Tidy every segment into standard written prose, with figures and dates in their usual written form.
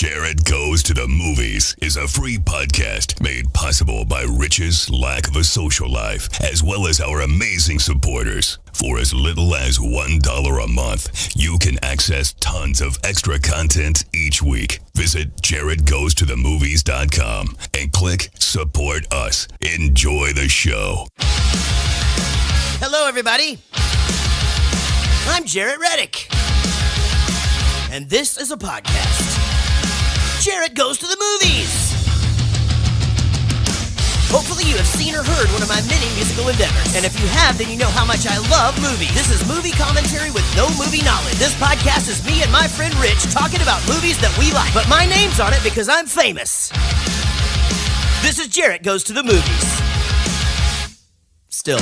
Jared Goes to the Movies is a free podcast made possible by Rich's lack of a social life, as well as our amazing supporters. For as little as $1 a month, you can access tons of extra content each week. Visit jaredgoestothemovies.com and click Support Us. Enjoy the show. Hello, everybody. I'm Jarrett Reddick, and this is a podcast. Jared Goes to the Movies. Hopefully you have seen or heard one of my many musical endeavors. And if you have, then you know how much I love movies. This is movie commentary with no movie knowledge. This podcast is me and my friend Rich talking about movies that we like. But my name's on it because I'm famous. This is Jared Goes to the Movies. Still.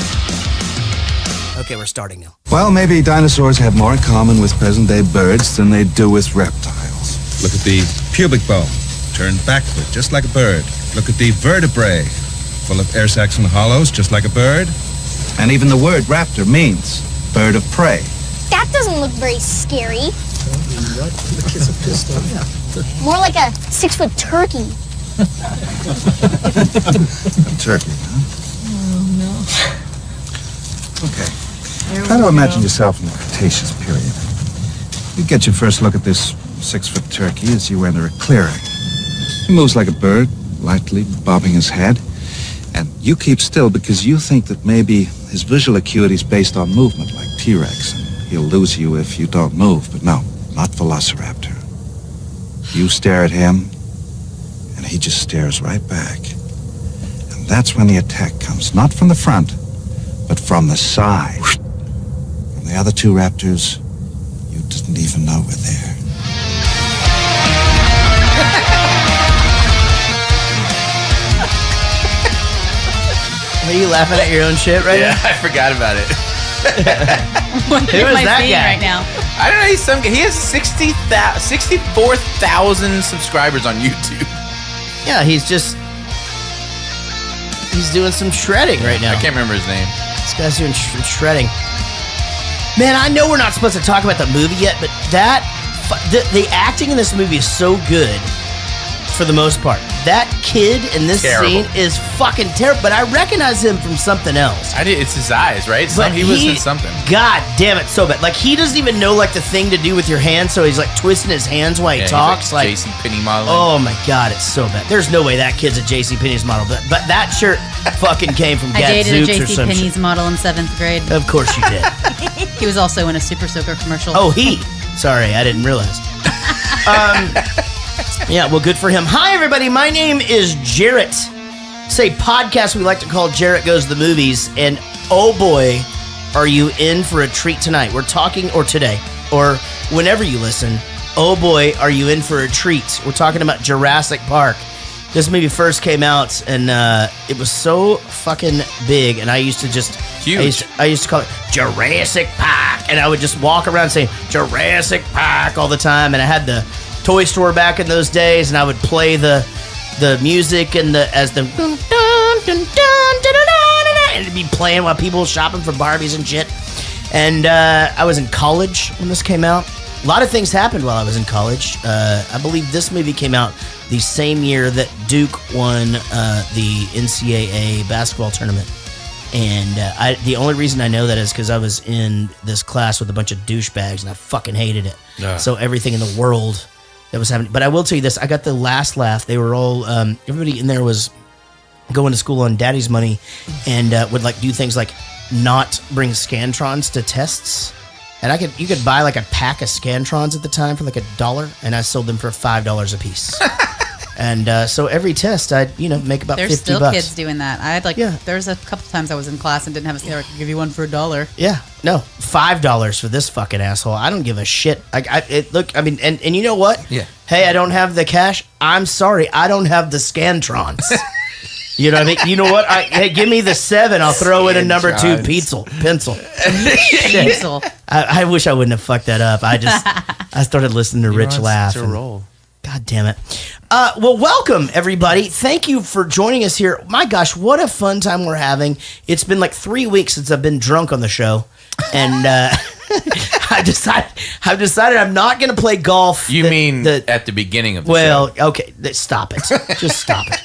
Okay, we're starting now. Well, maybe dinosaurs have more in common with present-day birds than they do with reptiles. Look at the pubic bone, turned backward, just like a bird. Look at the vertebrae, full of air sacs and hollows, just like a bird. And even the word raptor means bird of prey. That doesn't look very scary. More like a 6-foot turkey. Turkey, huh? Oh, no. Okay. Try to imagine yourself in the Cretaceous period. You get your first look at this 6-foot turkey as you enter a clearing. He moves like a bird, lightly bobbing his head. And you keep still because you think that maybe his visual acuity is based on movement, like T-Rex, and he'll lose you if you don't move. But no, not Velociraptor. You stare at him, and he just stares right back. And that's when the attack comes, not from the front, but from the side. And the other two raptors, you didn't even know were there. Are you laughing at your own shit right now? Yeah, I forgot about it. Who is that guy right now? I don't know. He has 64,000 subscribers on YouTube. Yeah, he's doing some shredding right now. I can't remember his name. This guy's doing shredding. Man, I know we're not supposed to talk about the movie yet, but the acting in this movie is so good for the most part. That kid in this scene is fucking terrible, but I recognize him from something else. It's his eyes, right? He was in something. God damn it, so bad. Like, he doesn't even know, like, the thing to do with your hands, so he's, like, twisting his hands while he talks. Like JCPenney modeling. Oh, my God, it's so bad. There's no way that kid's a JCPenney's model, but that shirt fucking came from Gadzooks or some shit. I dated a JCPenney's model in 7th grade. Of course you did. He was also in a Super Soaker commercial. Oh, Sorry, I didn't realize. Yeah, well, good for him. Hi, everybody. My name is Jarrett. It's a podcast we like to call Jarrett Goes to the Movies. And oh boy, are you in for a treat tonight. We're talking, or today, or whenever you listen, oh boy, are you in for a treat. We're talking about Jurassic Park. This movie first came out, and it was so fucking big, and I used to just... Huge. I used to call it Jurassic Park, and I would just walk around saying Jurassic Park all the time, and I had the toy store back in those days, and I would play the music and and it'd be playing while people were shopping for Barbies and shit. And I was in college when this came out. A lot of things happened while I was in college. I believe this movie came out the same year that Duke won the NCAA basketball tournament. And the only reason I know that is because I was in this class with a bunch of douchebags, and I fucking hated it. So everything in the world that was happening. But I will tell you this, I got the last laugh. They were all, everybody in there was going to school on daddy's money and would like do things like not bring Scantrons to tests. And you could buy like a pack of Scantrons at the time for like $1, and I sold them for $5 a piece. And so every test, I'd make about $50. There's still kids doing that. I had there's a couple times I was in class and didn't have a I could give you one for $1. Yeah, no, $5 for this fucking asshole. I don't give a shit. And you know what? Yeah. Hey, I don't have the cash. I'm sorry, I don't have the Scantrons. You know what I mean? You know what? Hey, give me the 7. I'll throw in a number 2 pencil. Shit. I wish I wouldn't have fucked that up. I started listening to Rich laugh. To roll. God damn it. Well, welcome, everybody. Thank you for joining us here. My gosh, what a fun time we're having. It's been like 3 weeks since I've been drunk on the show. And I've decided I'm not going to play golf. You mean at the beginning of the show? Well, okay, stop it. Just stop it.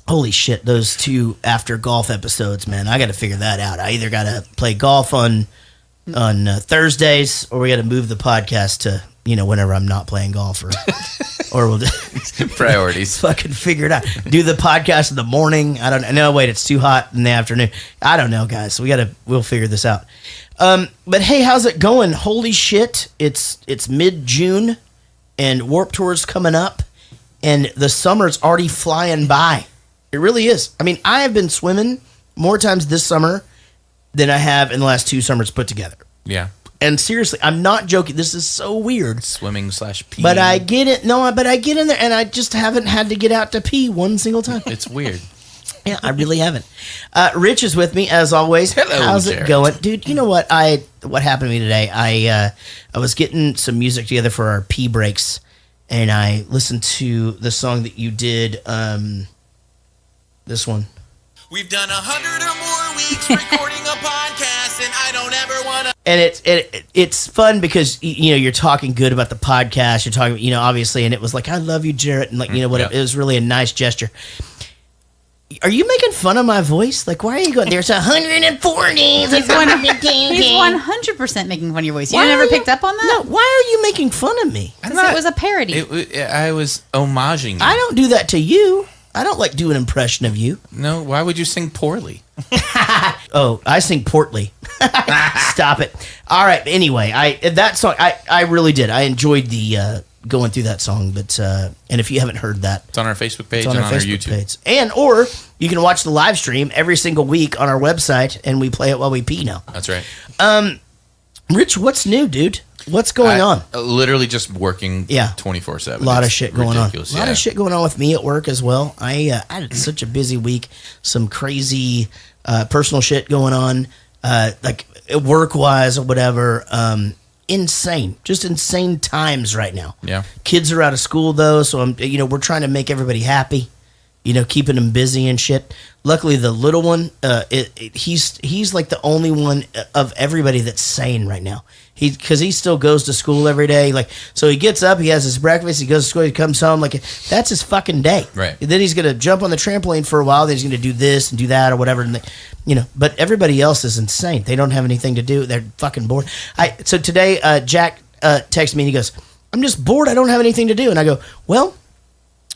Holy shit, those 2 after golf episodes, man. I got to figure that out. I either got to play golf on Thursdays, or we got to move the podcast to, whenever I'm not playing golf, or we'll just priorities. Fucking figure it out. Do the podcast in the morning. I don't know. No, wait, it's too hot in the afternoon. I don't know, guys. We'll figure this out. But hey, how's it going? Holy shit. It's mid-June and Warped Tour's coming up and the summer's already flying by. It really is. I mean, I have been swimming more times this summer than I have in the last 2 summers put together. Yeah. And seriously, I'm not joking. This is so weird. Swimming / pee. But I get it. No, but I get in there and I just haven't had to get out to pee one single time. It's weird. Yeah, I really haven't. Rich is with me as always. Hello, how's Jared. it going, dude? You know what? What happened to me today? I was getting some music together for our pee breaks, and I listened to the song that you did. This one. We've done 100 or more weeks recording a podcast, and I don't ever want to. And it's fun because you're talking good about the podcast. You're talking, obviously, and it was like, I love you, Jarrett, and it was really a nice gesture. Are you making fun of my voice? Like, why are you going? There's 140. He's 100% making fun of your voice. You never picked up on that? No. Why are you making fun of me? Because it was a parody. I was homaging you. I don't do that to you. I don't like do an impression of you. No, why would you sing poorly? Oh, I sing portly. Stop it. All right. Anyway, that song, I really did. I enjoyed the going through that song. But and if you haven't heard that, it's on our Facebook page and on our YouTube page. Or you can watch the live stream every single week on our website, and we play it while we pee now. That's right. Rich, what's new, dude? What's going on? Literally just working 24/7. A lot of shit going on. A lot of shit going on with me at work as well. I had such a busy week. Some crazy personal shit going on, like work-wise or whatever. Insane. Just insane times right now. Yeah. Kids are out of school, though, so we're trying to make everybody happy. Keeping them busy and shit. Luckily, the little one, he's like the only one of everybody that's sane right now. Because he still goes to school every day. So he gets up, he has his breakfast, he goes to school, he comes home. That's his fucking day. Right. And then he's gonna jump on the trampoline for a while. Then he's gonna do this and do that or whatever. And but everybody else is insane. They don't have anything to do. They're fucking bored. So today, Jack texted me and he goes, "I'm just bored. I don't have anything to do." And I go, "Well,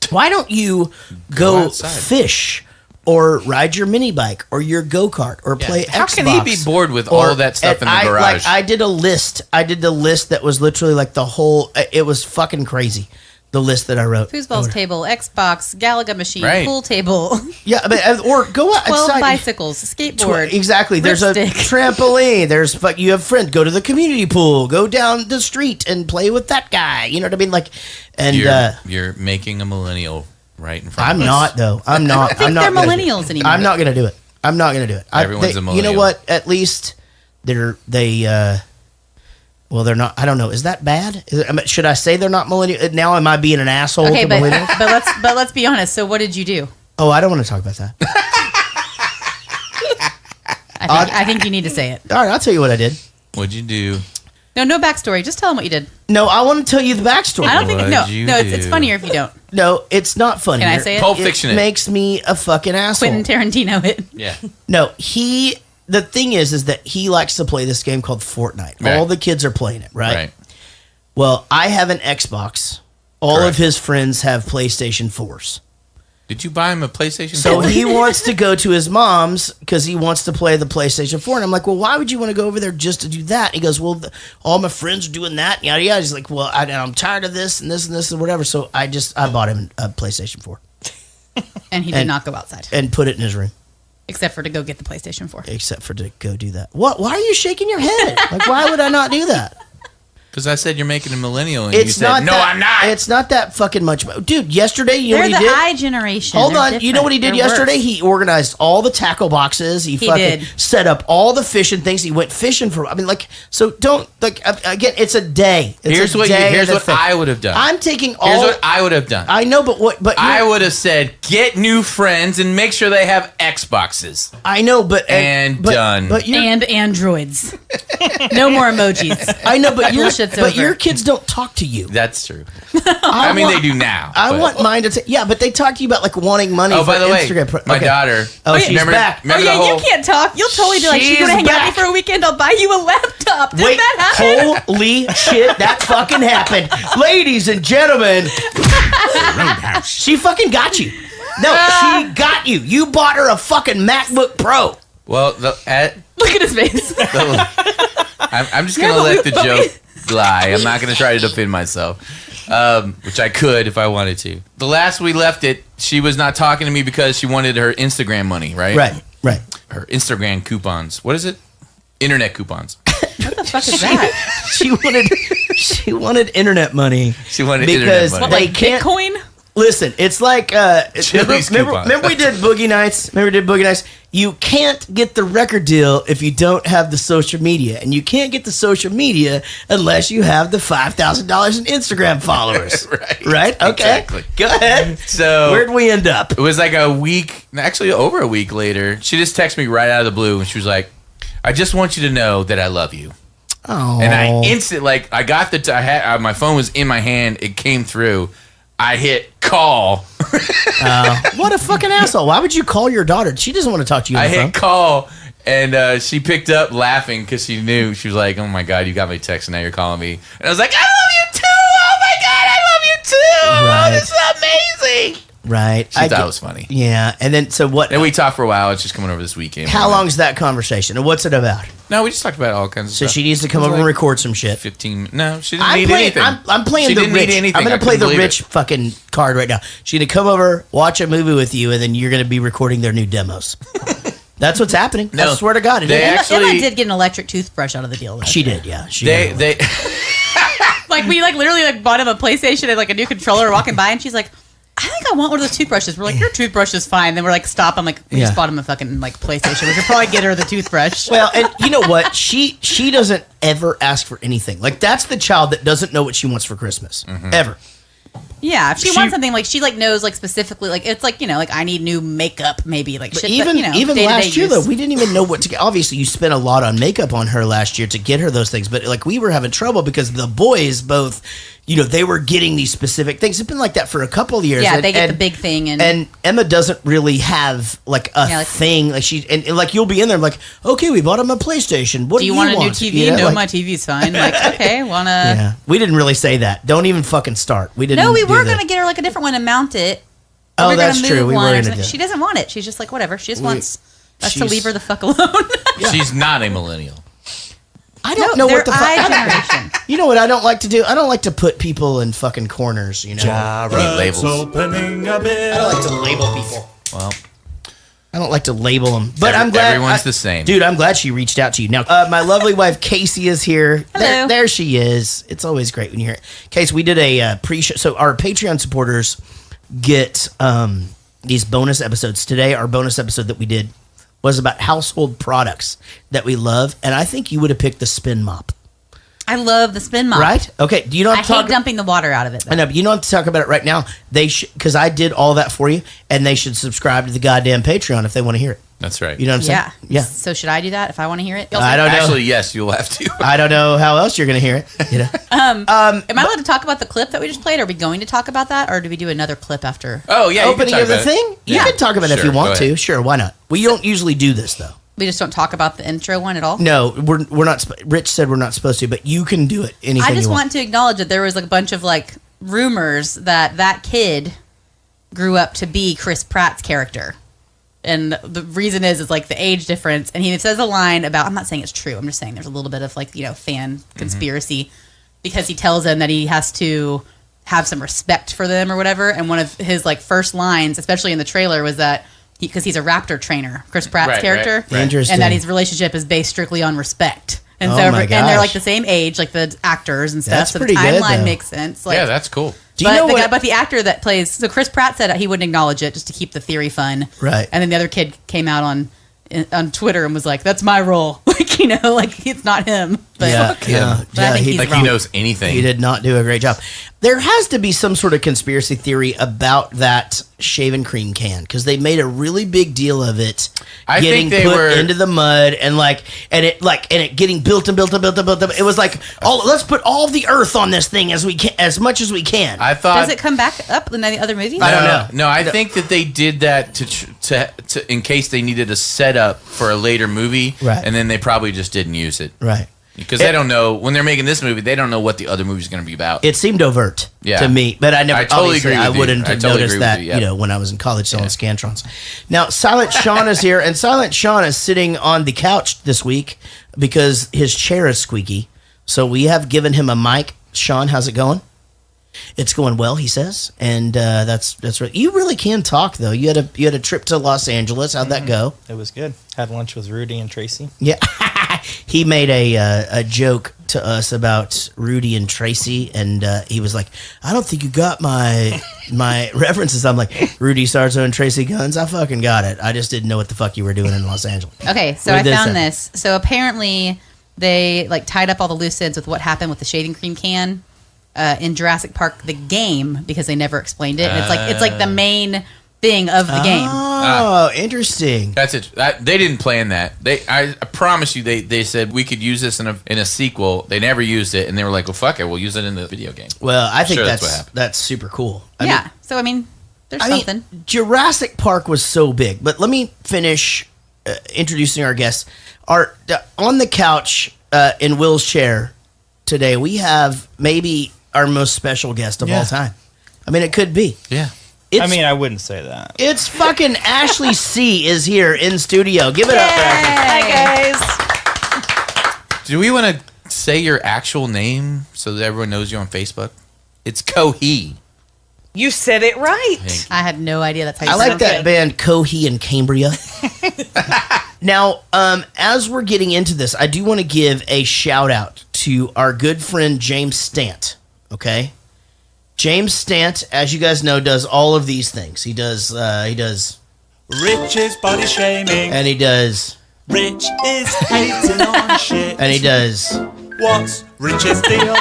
why don't you go fish or ride your mini bike or your go-kart or play Xbox?" How can he be bored with all that stuff in the garage? I did a list. I did the list that was literally like the whole. It was fucking crazy. The list that I wrote. Foosball's table, Xbox, Galaga machine, pool table. Yeah, or go outside. 12 bicycles, skateboard. Exactly. There's a trampoline. You have friends. Go to the community pool. Go down the street and play with that guy. You know what I mean? And you're making a millennial right in front of us. I'm not, though. I'm not. I think they're millennials anymore. I'm not going to do it. I'm not going to do it. Everyone's a millennial. You know what? At least well, they're not. I don't know. Is that bad? Should I say they're not millennial? Now am I being an asshole to millennials? But let's be honest. So what did you do? Oh, I don't want to talk about that. I think you need to say it. All right, I'll tell you what I did. What'd you do? No backstory. Just tell them what you did. No, I want to tell you the backstory. I don't think. No. It's funnier if you don't. No, it's not funny. Can I say it? Pulp Fiction. It makes me a fucking asshole. Quentin Tarantino it. Yeah. No, the thing is that he likes to play this game called Fortnite. Right. All the kids are playing it, right? Well, I have an Xbox. All of his friends have PlayStation 4s. Did you buy him a PlayStation 4? So he wants to go to his mom's because he wants to play the PlayStation 4. And I'm like, well, why would you want to go over there just to do that? He goes, well, all my friends are doing that. Yada, yada. He's like, well, I'm tired of this and this and this and whatever. So I bought him a PlayStation 4. And he did not go outside. And put it in his room. Except for to go get the PlayStation 4. Except for to go do that. What? Why are you shaking your head? Why would I not do that? Because I said you're making a millennial, and It's you said, not no, that, I'm not. It's not that fucking much. Dude, yesterday, you know They're what he the did? I generation. Hold They're on. You know what he did different. yesterday? They're worse. He organized all the tackle boxes. He fucking did. set up all the fishing things. He went fishing for, I mean, like, so don't, like, again, it's a day. It's Here's a what day here's and a what thing. I would have done. I'm taking all. Here's what I would have done. I know, but I would have said, get new friends and make sure they have Xboxes. I know, but done. But you're, And androids. No more emojis. I know, but Bullshit's but over. your kids don't talk to you. That's true. I mean, they do now. I but- want mine to say, yeah, but they talk to you about like wanting money. Oh, for by the way, Instagram. my Okay. daughter. Oh, she's remember, back. Remember Oh, yeah, the whole, you can't talk. You'll totally be like, she's going to She's hang out with back. me for a weekend. I'll buy you a laptop. Did Wait, that happen? holy shit, that fucking happened. Ladies and gentlemen, she fucking got you. No, she got you. You bought her a fucking MacBook Pro. Well, Look at his face. I'm just going to let the joke lie. I'm not going to try to defend myself, which I could if I wanted to. The last we left it, she was not talking to me because she wanted her Instagram money, right? Right. Her Instagram coupons. What is it? Internet coupons. What the fuck is that? She wanted internet money. She wanted Because internet money. What, they like can't. Bitcoin? Listen, it's like Chili's coupons. remember we did Boogie Nights. You can't get the record deal if you don't have the social media, and you can't get the social media unless you have the $5,000 in Instagram followers. Right? Okay. Exactly. Go ahead. So Where'd we end up? it was like a week, actually over a week later. She just texted me right out of the blue, and she was like, "I just want you to know that I love you." Oh. And I got my phone was in my hand. It came through. I hit call. What a fucking asshole! Why would you call your daughter? She doesn't want to talk to you. On I the phone. hit call, and she picked up laughing because she knew. She was like, "Oh my god, you got my text, and now you're calling me." And I was like, "I love you too! Oh my god, I love you too! Right. Oh, this is amazing!" Right. She thought it was funny. Yeah, and then so what? Then we talked for a while. It's just coming over this weekend. How long's that conversation, and what's it about? No, we just talked about all kinds of So stuff. she needs to come It was over and like record some shit. 15. No, she didn't I'm need playing. anything. I'm playing She the didn't rich. need anything. I'm going I to play couldn't the believe rich fucking card right now. She need to come over, watch a movie with you, and then you're going to be recording their new demos. That's what's happening. No, I swear to God, it they is. actually- Emma did get an electric toothbrush out of the deal. Though. She did, yeah. She They got it. they Like we literally bought him a PlayStation and like a new controller walking by, and she's like, "I think I want one of those toothbrushes." We're like, "Your toothbrush is fine." Then we're like, "Stop!" I'm like, "We Yeah. just bought him a fucking like PlayStation. We should probably get her the toothbrush." Well, and you know what? She doesn't ever ask for anything. Like that's the child that doesn't know what she wants for Christmas ever. Yeah, if she wants something like she like knows like specifically like it's like like I need new makeup maybe like But shit. even but, even day-to-day last year use. though, we didn't even know what to get. Obviously, you spent a lot on makeup on her last year to get her those things, but like we were having trouble because the boys both, they were getting these specific things. It's been like that for a couple of years. Yeah, and, they get and- the big thing and Emma doesn't really have like a Yeah, like- thing. Like she and like you'll be in there like, okay, we bought him a PlayStation. What do do you want a new TV? You know, No, like- my TV's fine. Like okay, wanna? Yeah, we didn't really say that. Don't even fucking start. We didn't. No, we do were the- gonna get her like a different one and mount it. Oh, We're that's gonna true. move We were one or gonna something. do. She doesn't want it. She's just like whatever. She just wants us to she's- leave her the fuck alone. she's not a millennial. I don't know what the fuck. I generation. You know what I don't like to do? I don't like to put people in fucking corners. You know, I need labels. Opening a bit. I don't like to label people. Well, I don't like to label them, but I'm glad everyone's the same. Dude, I'm glad she reached out to you. Now, my lovely wife Casey is here. Hello. There she is. It's always great when you hear it. Casey, we did a pre-show. So our Patreon supporters get these bonus episodes. Today, our bonus episode that we did was about household products that we love, and I think you would have picked the spin mop. I love the spin mop. Right? Okay. Do you know? I hate dumping the water out of it. Though. I know, but you don't have to talk about it right now. They because I did all that for you, and they should subscribe to the goddamn Patreon if they want to hear it. That's right. You know what I'm saying? Yeah. Yeah. So should I do that if I want to hear it? I don't know. Actually, yes, you'll have to. I don't know how else you're going to hear it. You know? Am I allowed to talk about the clip that we just played? Are we going to talk about that, or do we do another clip after? Oh yeah, you can Opening talk of the about it. thing? You Yeah. can talk about it if Sure, you want go to. ahead. Sure, why not? We don't usually do this though. We just don't talk about the intro one at all. No, we're not. Rich said we're not supposed to, but you can do it. Anything I just you want to acknowledge that there was like a bunch of like rumors that kid grew up to be Chris Pratt's character. And the reason is like the age difference. And he says a line about, I'm not saying it's true. I'm just saying there's a little bit of like, fan conspiracy because he tells them that he has to have some respect for them or whatever. And one of his like first lines, especially in the trailer, was that because he's a raptor trainer, Chris Pratt's Right, character. right. Interesting. And that his relationship is based strictly on respect. And Oh so, my and they're gosh. like the same age, like the actors and stuff. That's so the pretty good, timeline though. makes sense. Like, Yeah, that's cool. Do you know what? but the actor that plays, so Chris Pratt said he wouldn't acknowledge it just to keep the theory fun. Right. And then the other kid came out on Twitter and was like, "That's my role." Like, you know, like it's not him. But yeah, I think he's Like wrong. he knows anything. He did not do a great job. There has to be some sort of conspiracy theory about that shaving cream can because they made a really big deal of it I getting think they put were- into the mud and it getting built and built and built and built up. It was like, let's put all the earth on this thing as much as we can. I thought. Does it come back up in the other movies? I don't know. No, I think that they did that to in case they needed a setup for a later movie, Right. And then they probably just didn't use it, Right. Because they don't know when they're making this movie. They don't know what the other movie's going to be about. It seemed overt Yeah. to me, but I never. I totally obviously, agree with I you. wouldn't I have totally noticed agree with that, you, yeah. when I was in college selling Scantrons. Now, Silent Sean is here, and Silent Sean is sitting on the couch this week because his chair is squeaky. So we have given him a mic. Sean, how's it going? It's going well, he says, and that's right. You really can talk though. You had a trip to Los Angeles. How'd that go? It was good. Had lunch with Rudy and Tracy. Yeah, he made a joke to us about Rudy and Tracy, and he was like, "I don't think you got my references." I'm like, "Rudy Sarzo and Tracy Guns. I fucking got it. I just didn't know what the fuck you were doing in Los Angeles." Okay, so What I did this found happen? this. So apparently they like tied up all the loose ends with what happened with the shaving cream can in Jurassic Park the game because they never explained it. And it's like the main thing of the game. Oh, interesting. That's it. They didn't plan that. I promise you, they said we could use this in a sequel. They never used it, and they were like, "Well, fuck it, we'll use it in the video game." Well, I think Sure, that's that's what happened. that's super cool. Yeah. So I mean, there's something. Jurassic Park was so big, but let me finish introducing our guests. On the couch in Will's chair today, we have maybe our most special guest of all time. I mean, it could be. Yeah. I wouldn't say that. It's fucking Ashley C is here in studio. Give it up for Ashley. Hi guys. Do we want to say your actual name so that everyone knows you on Facebook? It's Cohee. You said it right. I had no idea that's how you I said like it. that band Cohee and Cambria. Now, as we're getting into this, I do want to give a shout out to our good friend James Stant. Okay, James Stant, as you guys know, does all of these things. He does, Rich is body shaming. and he does, Rich is hating on shit. and he does. What's Rich's deal?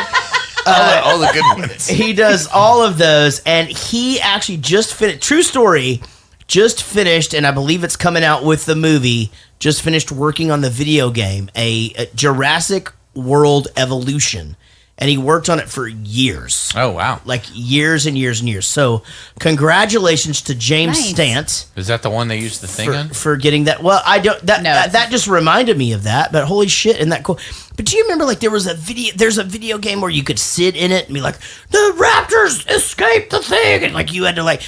All the good ones. He does all of those, and he actually just finished. True story, just finished, and I believe it's coming out with the movie. Just finished working on the video game, a Jurassic World Evolution, and he worked on it for years. Oh, wow. Like years and years and years. So, congratulations to James Nice. Stant Is that the one they used the thing on? for getting that. Well, I don't. That No, that just reminded me of that. But holy shit, isn't that cool? But do you remember like there's a video game where you could sit in it and be like, the Raptors escaped the thing, and like you had to like,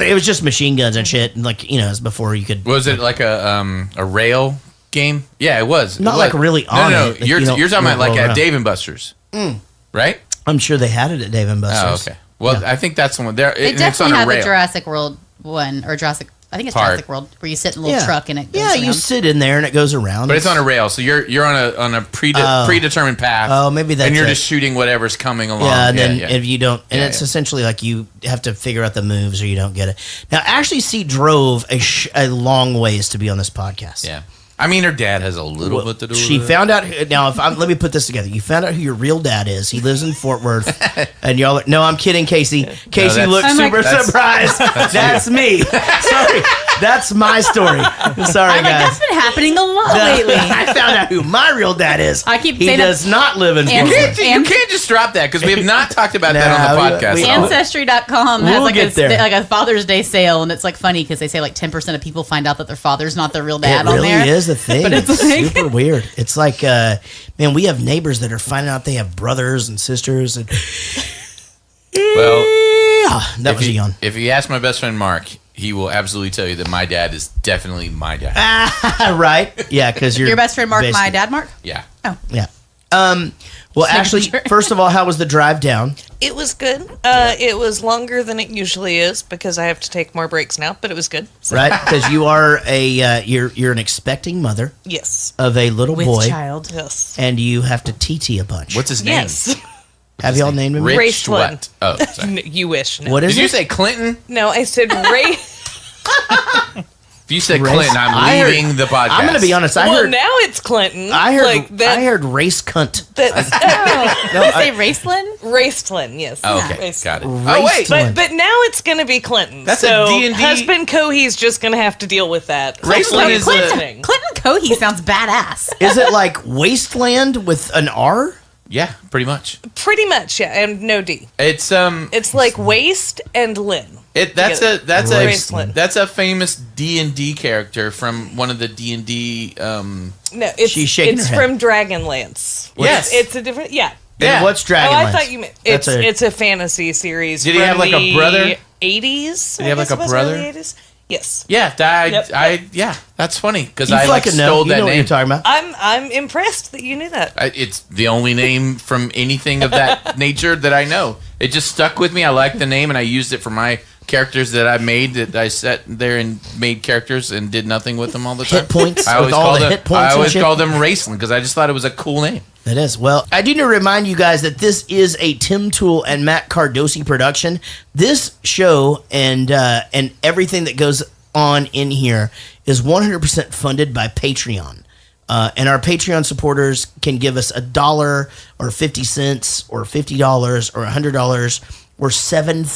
it was just machine guns and shit, and like it was before you could. Was it like a rail game? Yeah, it was. Not It like was. really on No, it, like, you're you don't- talking you about don't like roll at around. Dave and Buster's, right? I'm sure they had it at Dave and Buster's. Oh, okay. Well, I think that's the one. There, They and it's on definitely a have rail. a Jurassic World one or Jurassic. I think it's Park. Jurassic World where you sit in a little truck and it goes Yeah, you around. sit in there and it goes around. But it's on a rail, so you're on a predetermined path. Oh, maybe that's and you're it. just shooting whatever's coming along. Yeah, and then if you don't, and Yeah, it's yeah. essentially like you have to figure out the moves or you don't get it. Now, Ashley C drove a long ways to be on this podcast. Yeah. I mean, her dad has a little bit to do with She it. found out. Now, let me put this together. You found out who your real dad is. He lives in Fort Worth, and y'all. No, I'm kidding, Casey. Casey that's- looks I'm like- super surprised. That's me. Sorry, that's my story. Sorry, I'm like, guys. that's been happening a lot lately. I found out who my real dad is. I keep he saying that- does not live in Fort And- Worth. You can't just drop that because we have not talked about that on Nah, the podcast. we- at all. Ancestry.com has We'll like get there. like a Father's Day sale, and it's like funny because they say like 10% of people find out that their father's not their real dad It on really there. is a thing. But it's It's like- super weird. It's like, man, we have neighbors that are finding out they have brothers and sisters. And Well, yeah, that was a yawn. If you ask my best friend Mark, he will absolutely tell you that my dad is definitely my dad. Right? Yeah, because you're Your best friend Mark, my basically- dad Mark? Yeah. Yeah. Well, actually, first of all, how was the drive down? It was good. It was longer than it usually is because I have to take more breaks now, but it was good. So. Right, because you are you're an expecting mother. Yes. Of a little With boy. child. Yes. And you have to TT a bunch. What's his name? Yes. Have y'all named him? Rich Raceland. what? Oh, sorry. You wish. No. What is Did it? you say Clinton? No, I said Ray. If you said Race- Clinton, I'm leaving the podcast. I'm going to be honest. Well, now it's Clinton. I heard. like that. I heard race cunt. That's Did you say Raceland? Raceland. Yes. Oh, okay, Raceland. got it. Raceland. Oh, wait. But now it's going to be Clinton. That's so a D&D husband Cohee's just going to have to deal with that. Raceland is Clinton. Clinton Cohey sounds badass. Is it like wasteland with an R? Yeah, pretty much. Pretty much, yeah, and no D. It's It's like Waste and Lynn. that's together. Raceland. a famous D&D character from one of the D&D. No, it's She's shaking it's her head. from Dragonlance. Yes. it's a different. Yeah. Yeah. What's Oh, Dragonlance? I thought you meant it's a fantasy series. Did he from have, like, a the brother? 80s. Did he have, I like, guess a it was, brother? early 80s? Yes. Yeah, Yep. yeah, that's funny because You I like fucking know. stole You that know what name. you're talking about. I'm impressed that you knew that. It's the only name from anything of that nature that I know. It just stuck with me. I liked the name, and I used it for my characters that I made. That I sat there and made characters and did nothing with them all the time. Hit points. I always with all called the them. hit points I and always shit? called them Raceland because I just thought it was a cool name. It is. Well, I do need to remind you guys that this is a Tim Tool and Matt Cardosi production. This show and everything that goes on in here is 100% funded by Patreon. And our Patreon supporters can give us $1 or 50 cents or $50 or $100 or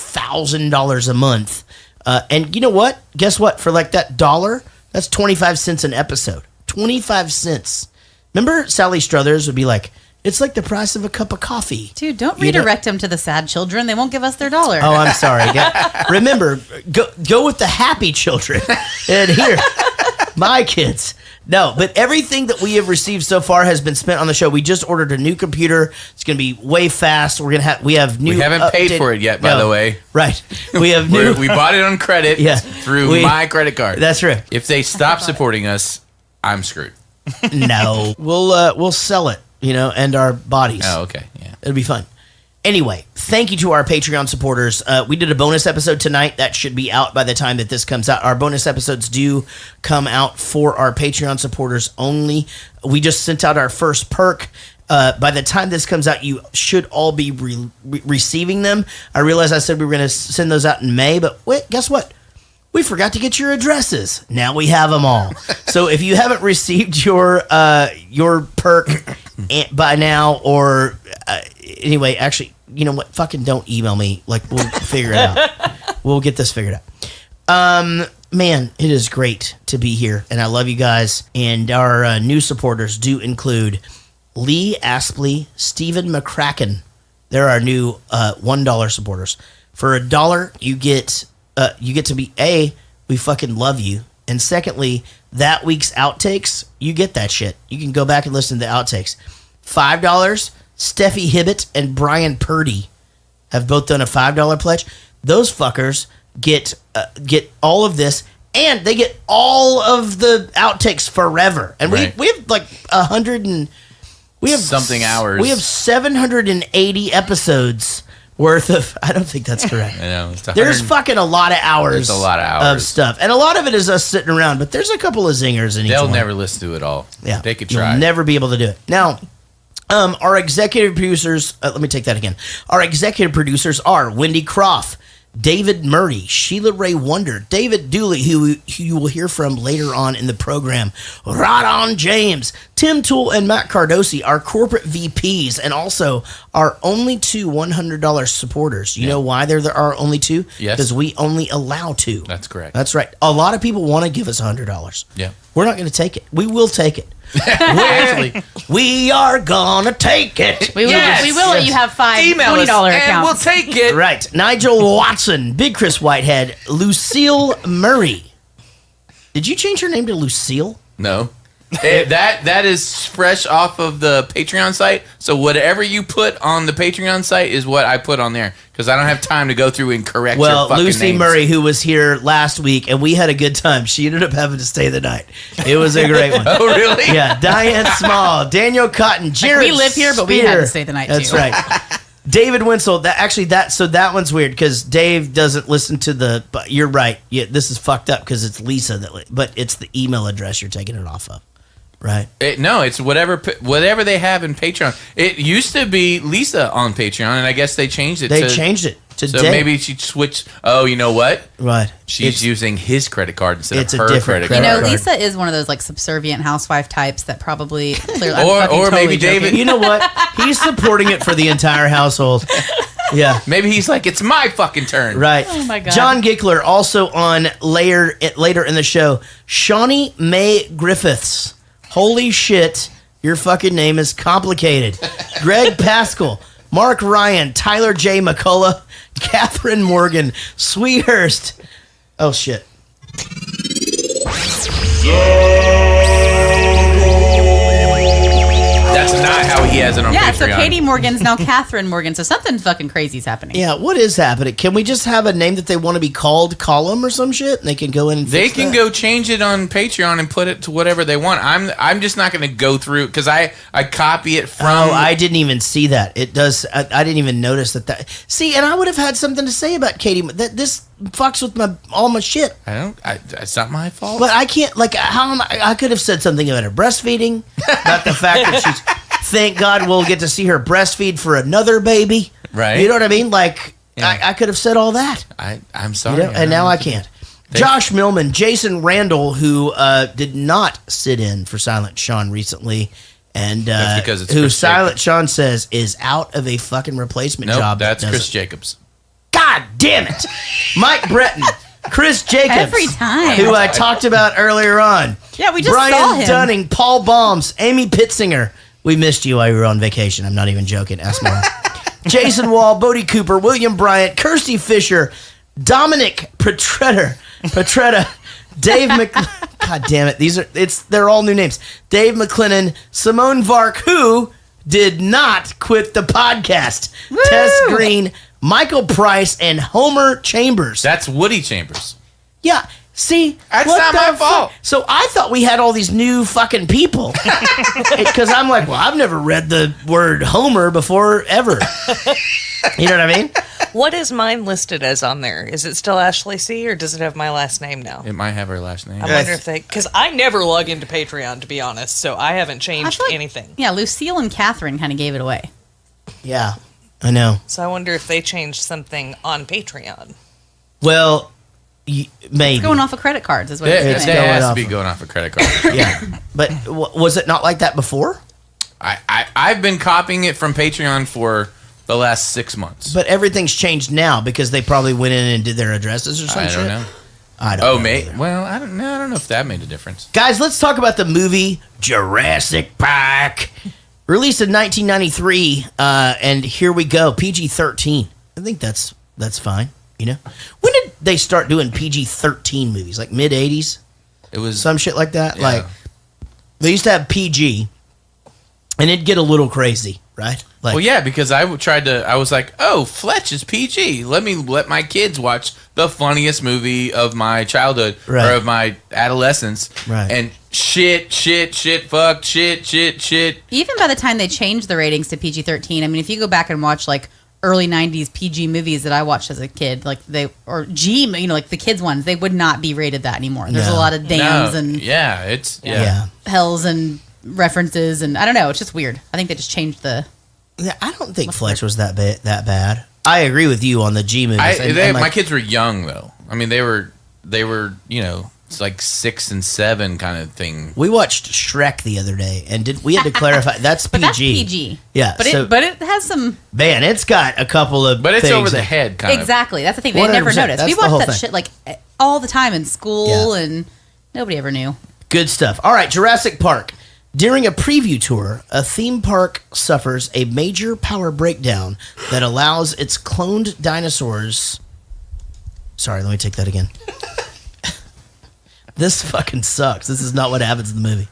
$7,000 a month. And you know what? Guess what? For like that dollar, that's 25 cents an episode. 25 cents. Remember Sally Struthers would be like, it's like the price of a cup of coffee. Dude, don't You know- redirect them to the sad children. They won't give us their dollar. Oh, I'm sorry. Remember, go with the happy children. And here, my kids. No, but everything that we have received so far has been spent on the show. We just ordered a new computer. It's going to be way fast. We have new. We haven't paid updated- for it yet, by the way. Right. We have new. We bought it on credit through my credit card. That's right. If they stop supporting us, I'm screwed. No, we'll sell it. And our bodies. Oh, okay. Yeah. It'll be fun. Anyway, thank you to our Patreon supporters. We did a bonus episode tonight. That should be out by the time that this comes out. Our bonus episodes do come out for our Patreon supporters only. We just sent out our first perk. By the time this comes out, you should all be receiving them. I realize I said we were going to send those out in May, but wait, guess what? We forgot to get your addresses. Now we have them all. So if you haven't received your perk by now, or anyway, actually, you know what? Fucking don't email me. Like, we'll figure it out. We'll get this figured out. Man, it is great to be here, and I love you guys. And our new supporters do include Lee Aspley, Stephen McCracken. They're our new $1 supporters. For $1, you get to be we fucking love you, and secondly, that week's outtakes, you get that shit. You can go back and listen to the outtakes. $5, Steffi Hibbett and Brian Purdy have both done a $5 pledge. Those fuckers get all of this, and they get all of the outtakes forever. And Right. we have like 100 and we have something hours. We have 780 episodes worth of. I don't think that's correct. I know. It's There's fucking a lot of hours. There's a lot of of hours. stuff, and a lot of it is us sitting around. But there's a couple of zingers in each They'll one. never listen to it all. Yeah, They could You'll try. never be able to do it. Now, our executive producers. Let me take that again. Our executive producers are Wendy Croft, David Murray, Sheila Ray Wonder, David Dooley, who you will hear from later on in the program, Rodon James, Tim Tool, and Matt Cardosi, our corporate VPs, and also our only two $100 supporters. You know why they're our only two? Yes. Because we only allow two. That's correct. That's right. A lot of people want to give us $100. Yeah. We're not going to take it. We will take it. We are gonna take it. We will. We will let you have five Email us, $20 and accounts. we'll take it. Right. Nigel Watson, Big Chris Whitehead, Lucille Murray. Did you change your name to Lucille? No. That is fresh off of the Patreon site. So whatever you put on the Patreon site is what I put on there because I don't have time to go through and correct your fucking Lucy names. Murray, who was here last week, and we had a good time. She ended up having to stay the night. It was a great one. Oh, really? Yeah. Diane Small, Daniel Cotton, Jared we live here, but we had to stay the night, That's too. right. David Winslow. That one's weird because Dave doesn't listen to the. But you're right. Yeah, this is fucked up because it's Lisa but it's the email address you're taking it off of, right? No, it's whatever they have in Patreon. It used to be Lisa on Patreon, and I guess they changed it. They changed it to so Dave. maybe she switched. Oh, you know what? Right. She's using his credit card instead it's of a her different credit You card. know, Lisa is one of those like subservient housewife types that probably clearly Or maybe David. You know what? He's supporting it for the entire household. Yeah. Maybe he's like, it's my fucking turn. Right. Oh, my God. John Gickler also on later in the show. Shawnee Mae Griffiths. Holy shit. Your fucking name is complicated. Greg Pascal. Mark Ryan. Tyler J. McCullough. Catherine Morgan. Sweethurst. Oh, shit. That's not how he has it on Yeah, Patreon. so Katie Morgan's now Catherine Morgan, so something fucking crazy's happening. Yeah, what is happening? Can we just have a name that they want to be called, call them or some shit? And they can go in and They fix can that? go change it on Patreon and put it to whatever they want. I'm just not going to go through because I copy it from. Oh, I didn't even see that. It does. I didn't even notice that. See, and I would have had something to say about Katie. That this fucks with all my shit. It's not my fault. But I can't. Like, how am I could have said something about her breastfeeding, about the fact that she's. Thank God we'll get to see her breastfeed for another baby. Right. You know what I mean? Like, Yeah. I could have said all that. I'm sorry. And now I can't. Josh Millman, Jason Randall, who did not sit in for Silent Sean recently, and That's because it's who Chris Silent Sean says is out of a fucking replacement Nope, job. that's that Chris doesn't- Jacobs. God damn it. Mike Breton, Chris Jacobs. Every time. Who I talked about earlier on. Yeah, we just Brian saw him. Dunning, Paul Baums, Amy Pitzinger. We missed you while you were on vacation. I'm not even joking. Ask more. Jason Wall, Bodie Cooper, William Bryant, Kirsty Fisher, Dominic Petretta, Dave God damn it. They're all new names. Dave McLennan, Simone Vark, who did not quit the podcast. Woo! Tess Green, Michael Price, and Homer Chambers. That's Woody Chambers. Yeah. See, That's what not the my fuck? fault. So I thought we had all these new fucking people. Because I'm like, well, I've never read the word Homer before, ever. You know what I mean? What is mine listed as on there? Is it still Ashley C, or does it have my last name now? It might have her last name. I wonder if they... Because I never log into Patreon, to be honest, so I haven't changed feel like- anything. Yeah, Lucille and Catherine kind of gave it away. Yeah, I know. So I wonder if they changed something on Patreon. Well, maybe. It's going off of credit cards, is what It it's going doing. has to off be of- going off a credit card. Yeah. But was it not like that before? I've been copying it from Patreon for the last 6 months. But everything's changed now because they probably went in and did their addresses or some I shit. don't know. I don't Oh, know. mate. either. Well, I don't know if that made a difference. Guys, let's talk about the movie Jurassic Park. Released in 1993, and here we go, PG-13. I think that's fine, you know? When did they start doing PG-13 movies? Like mid-80s? It was Some shit like that? Yeah. Like, they used to have PG, and it'd get a little crazy, right? Like, well, yeah, because I was like, oh, Fletch is PG. Let my kids watch the funniest movie of my childhood Right. or of my adolescence. Right. And shit, fuck, shit. Even by the time they changed the ratings to PG-13, I mean, if you go back and watch like early 90s PG movies that I watched as a kid, like like the kids ones, they would not be rated that anymore. There's a No. lot of dams No, and yeah. hells and references, and I don't know, it's just weird. I think they just changed the... Yeah, I don't think Fletch was that bad. I agree with you on the G movies. My kids were young though. I mean, they were it's like 6 and 7 kind of thing. We watched Shrek the other day, and we had to clarify that's PG. But that's PG. Yeah, But it has some... Man, it's got a couple of But it's things over the that- head kind of. Exactly. That's the thing. They never 100%. noticed. That's We the whole watched that thing. shit like all the time in school, and nobody ever knew. Good stuff. All right, Jurassic Park. During a preview tour, a theme park suffers a major power breakdown that allows its cloned dinosaurs... Sorry, let me take that again. This fucking sucks. This is not what happens in the movie.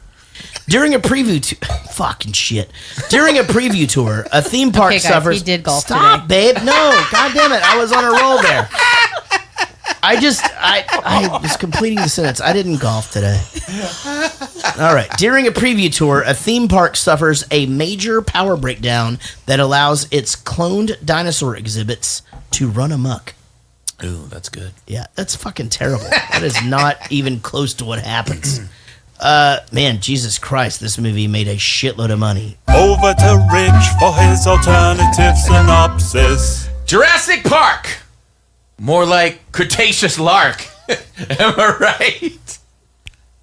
During a preview fucking shit. During a preview tour, a theme park Okay, guys, suffers. he did golf Stop, today. babe. No, god damn it. I was on a roll there. I was completing the sentence. I didn't golf today. All right. During a preview tour, a theme park suffers a major power breakdown that allows its cloned dinosaur exhibits to run amok. Ooh, that's good. Yeah, that's fucking terrible. That is not even close to what happens. Man, Jesus Christ, this movie made a shitload of money. Over to Rich for his alternative synopsis. Jurassic Park. More like Cretaceous Lark. Am I right?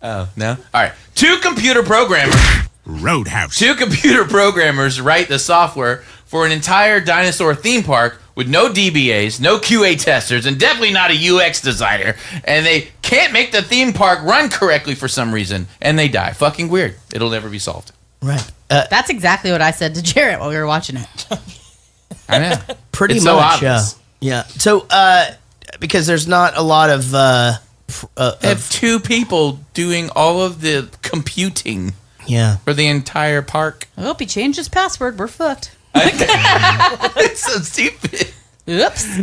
Oh, no? All right. Two computer programmers write the software for an entire dinosaur theme park with no DBAs, no QA testers, and definitely not a UX designer. And they can't make the theme park run correctly for some reason. And they die. Fucking weird. It'll never be solved. Right. That's exactly what I said to Jarrett while we were watching it. I know. Pretty It's much. so obvious. Yeah. So, because there's not a lot of. I have two people doing all of the computing Yeah. for the entire park. I hope he changed his password. We're fucked. It's so stupid. Oops.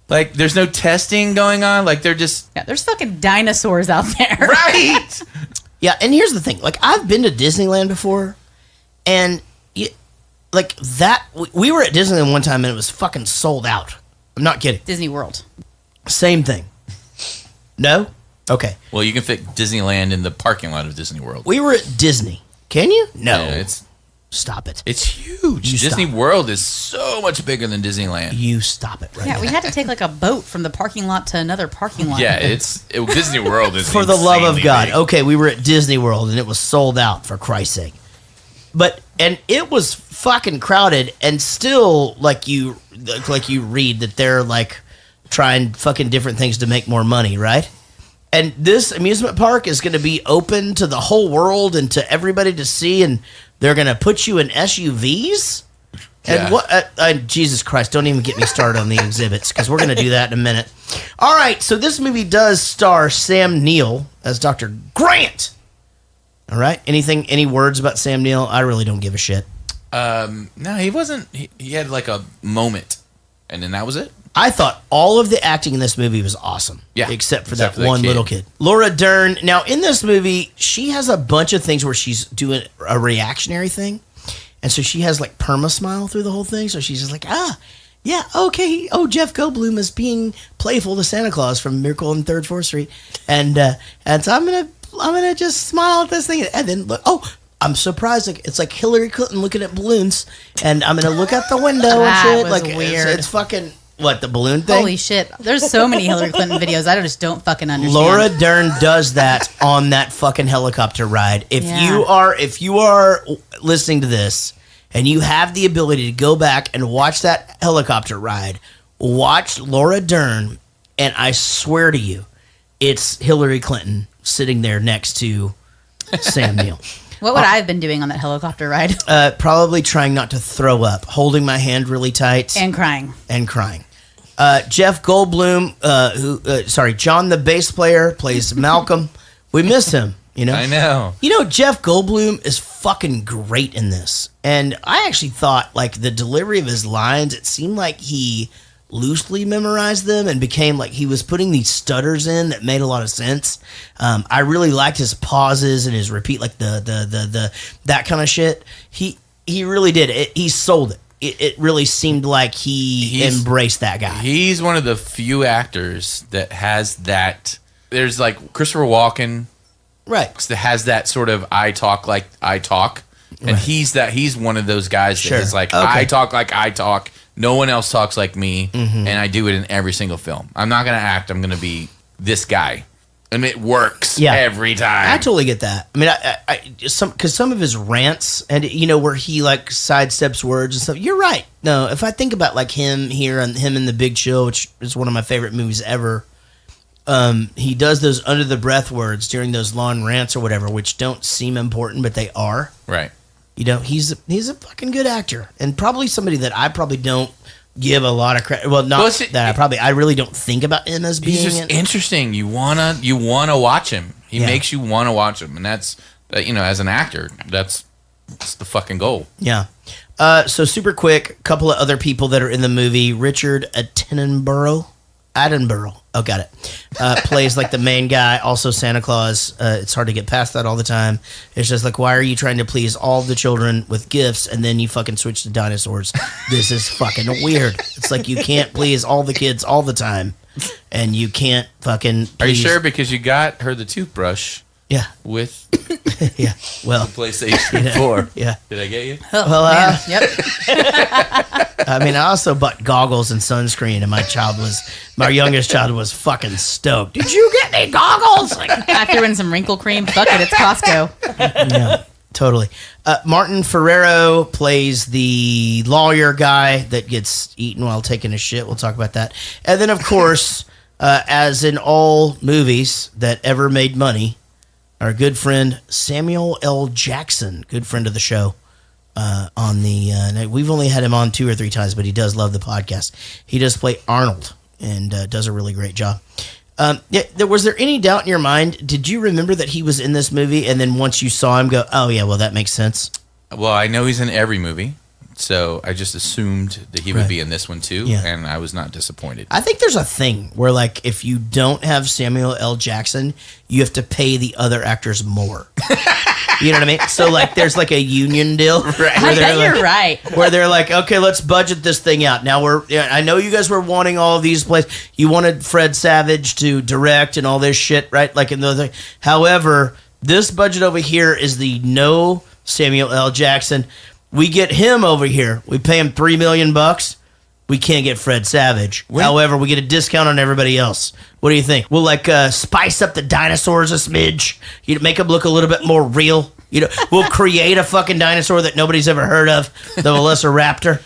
Like, there's no testing going on. Like, they're just Yeah, there's fucking dinosaurs out there. right. Yeah, and here's the thing. Like, I've been to Disneyland before, and like that. We were at Disneyland one time, and it was fucking sold out. I'm not kidding. Disney World. Same thing. No? Okay. Well, you can fit Disneyland in the parking lot of Disney World. We were at Disney. Can you? No. Yeah, Stop it. it's huge. You Disney stop. World is so much bigger than Disneyland. You stop it right Yeah, now. we had to take like a boat from the parking lot to another parking lot. Yeah, Disney World is For the love of insanely God. big. Okay, we were at Disney World, and it was sold out, for Christ's sake. And it was fucking crowded, and still, like you read that they're like trying fucking different things to make more money, right? And this amusement park is going to be open to the whole world and to everybody to see, and they're going to put you in SUVs. And Yeah. what? Jesus Christ! Don't even get me started on the exhibits, because we're going to do that in a minute. All right, so this movie does star Sam Neill as Dr. Grant. All right. Any words about Sam Neill? I really don't give a shit. No, he wasn't. He had like a moment, and then that was it. I thought all of the acting in this movie was awesome. Yeah, Except for except that for the one kid. little kid. Laura Dern. Now, in this movie, she has a bunch of things where she's doing a reactionary thing. And so she has like perma-smile through the whole thing. So she's just like, yeah, okay. Oh, Jeff Goldblum is being playful to Santa Claus from Miracle on 4th Street. And so I'm gonna just smile at this thing. And then look, I'm surprised. Like, it's like Hillary Clinton looking at balloons. And I'm gonna look out the window and That shit. was Like, weird. It's fucking... What, the balloon thing? Holy shit. There's so many Hillary Clinton videos. I just don't fucking understand. Laura Dern does that on that fucking helicopter ride. If Yeah. you are listening to this and you have the ability to go back and watch that helicopter ride, watch Laura Dern, and I swear to you, it's Hillary Clinton sitting there next to Sam Neill. What would I have been doing on that helicopter ride? Probably trying not to throw up, holding my hand really tight. And crying. Jeff Goldblum, John the bass player, plays Malcolm. We miss him, you know? I know. You know, Jeff Goldblum is fucking great in this. And I actually thought, like, the delivery of his lines, it seemed like he loosely memorized them and became like he was putting these stutters in that made a lot of sense. I really liked his pauses and his repeat, like the that kind of shit. He really did it. He sold it. It really seemed like he's embraced that guy. He's one of the few actors that has that. There's like Christopher Walken, right? That has that sort of I talk like I talk, and Right. he's one of those guys Sure. that is like Okay. I talk like I talk. No one else talks like me, Mhm. and I do it in every single film. I'm not gonna act. I'm gonna be this guy, and it works every time. I totally get that. I mean, because some of his rants and where he like sidesteps words and stuff. You're right. No, if I think about like him here and him in The Big Chill, which is one of my favorite movies ever. He does those under the breath words during those long rants or whatever, which don't seem important, but they are. Right. He's a fucking good actor, and probably somebody that I probably don't give a lot of credit. Well, not I really don't think about him as being. He's just interesting. You wanna watch him. He Yeah. makes you wanna watch him, and that's as an actor, that's the fucking goal. Yeah. So super quick, couple of other people that are in the movie. Richard Attenborough. Oh, got it. Plays like the main guy, also Santa Claus. It's hard to get past that all the time. It's just like, why are you trying to please all the children with gifts and then you fucking switch to dinosaurs? This is fucking weird. It's like you can't please all the kids all the time, and you can't fucking please. Are you sure? Because you got her the toothbrush. Yeah. With yeah. Well, PlayStation 4. Yeah. Did I get you? Well, Yep. I mean, I also bought goggles and sunscreen, and my youngest child was fucking stoked. Did you get me goggles? Like, I threw in some wrinkle cream. Fuck it, it's Costco. yeah, totally. Martin Ferrero plays the lawyer guy that gets eaten while taking a shit. We'll talk about that. And then, of course, as in all movies that ever made money, our good friend Samuel L. Jackson, good friend of the show, on the we've only had him on 2 or 3 times, but he does love the podcast. He does play Arnold and does a really great job. Was there any doubt in your mind? Did you remember that he was in this movie, and then once you saw him, go, oh yeah, well that makes sense? Well, I know he's in every movie, so I just assumed that he would Right. be in this one too, Yeah. and I was not disappointed. I think there's a thing where, like, if you don't have Samuel L. Jackson, you have to pay the other actors more. You know what I mean? So, like, there's like a union deal. Right. I bet you're right. Where they're like, okay, let's budget this thing out. Now I know you guys were wanting all of these plays. You wanted Fred Savage to direct and all this shit, right? Like in the thing. However, this budget over here is the no Samuel L. Jackson. We get him over here. We pay him $3 million. We can't get Fred Savage. However, we get a discount on everybody else. What do you think? We'll like spice up the dinosaurs a smidge. Make them look a little bit more real. We'll create a fucking dinosaur that nobody's ever heard of, the Velociraptor.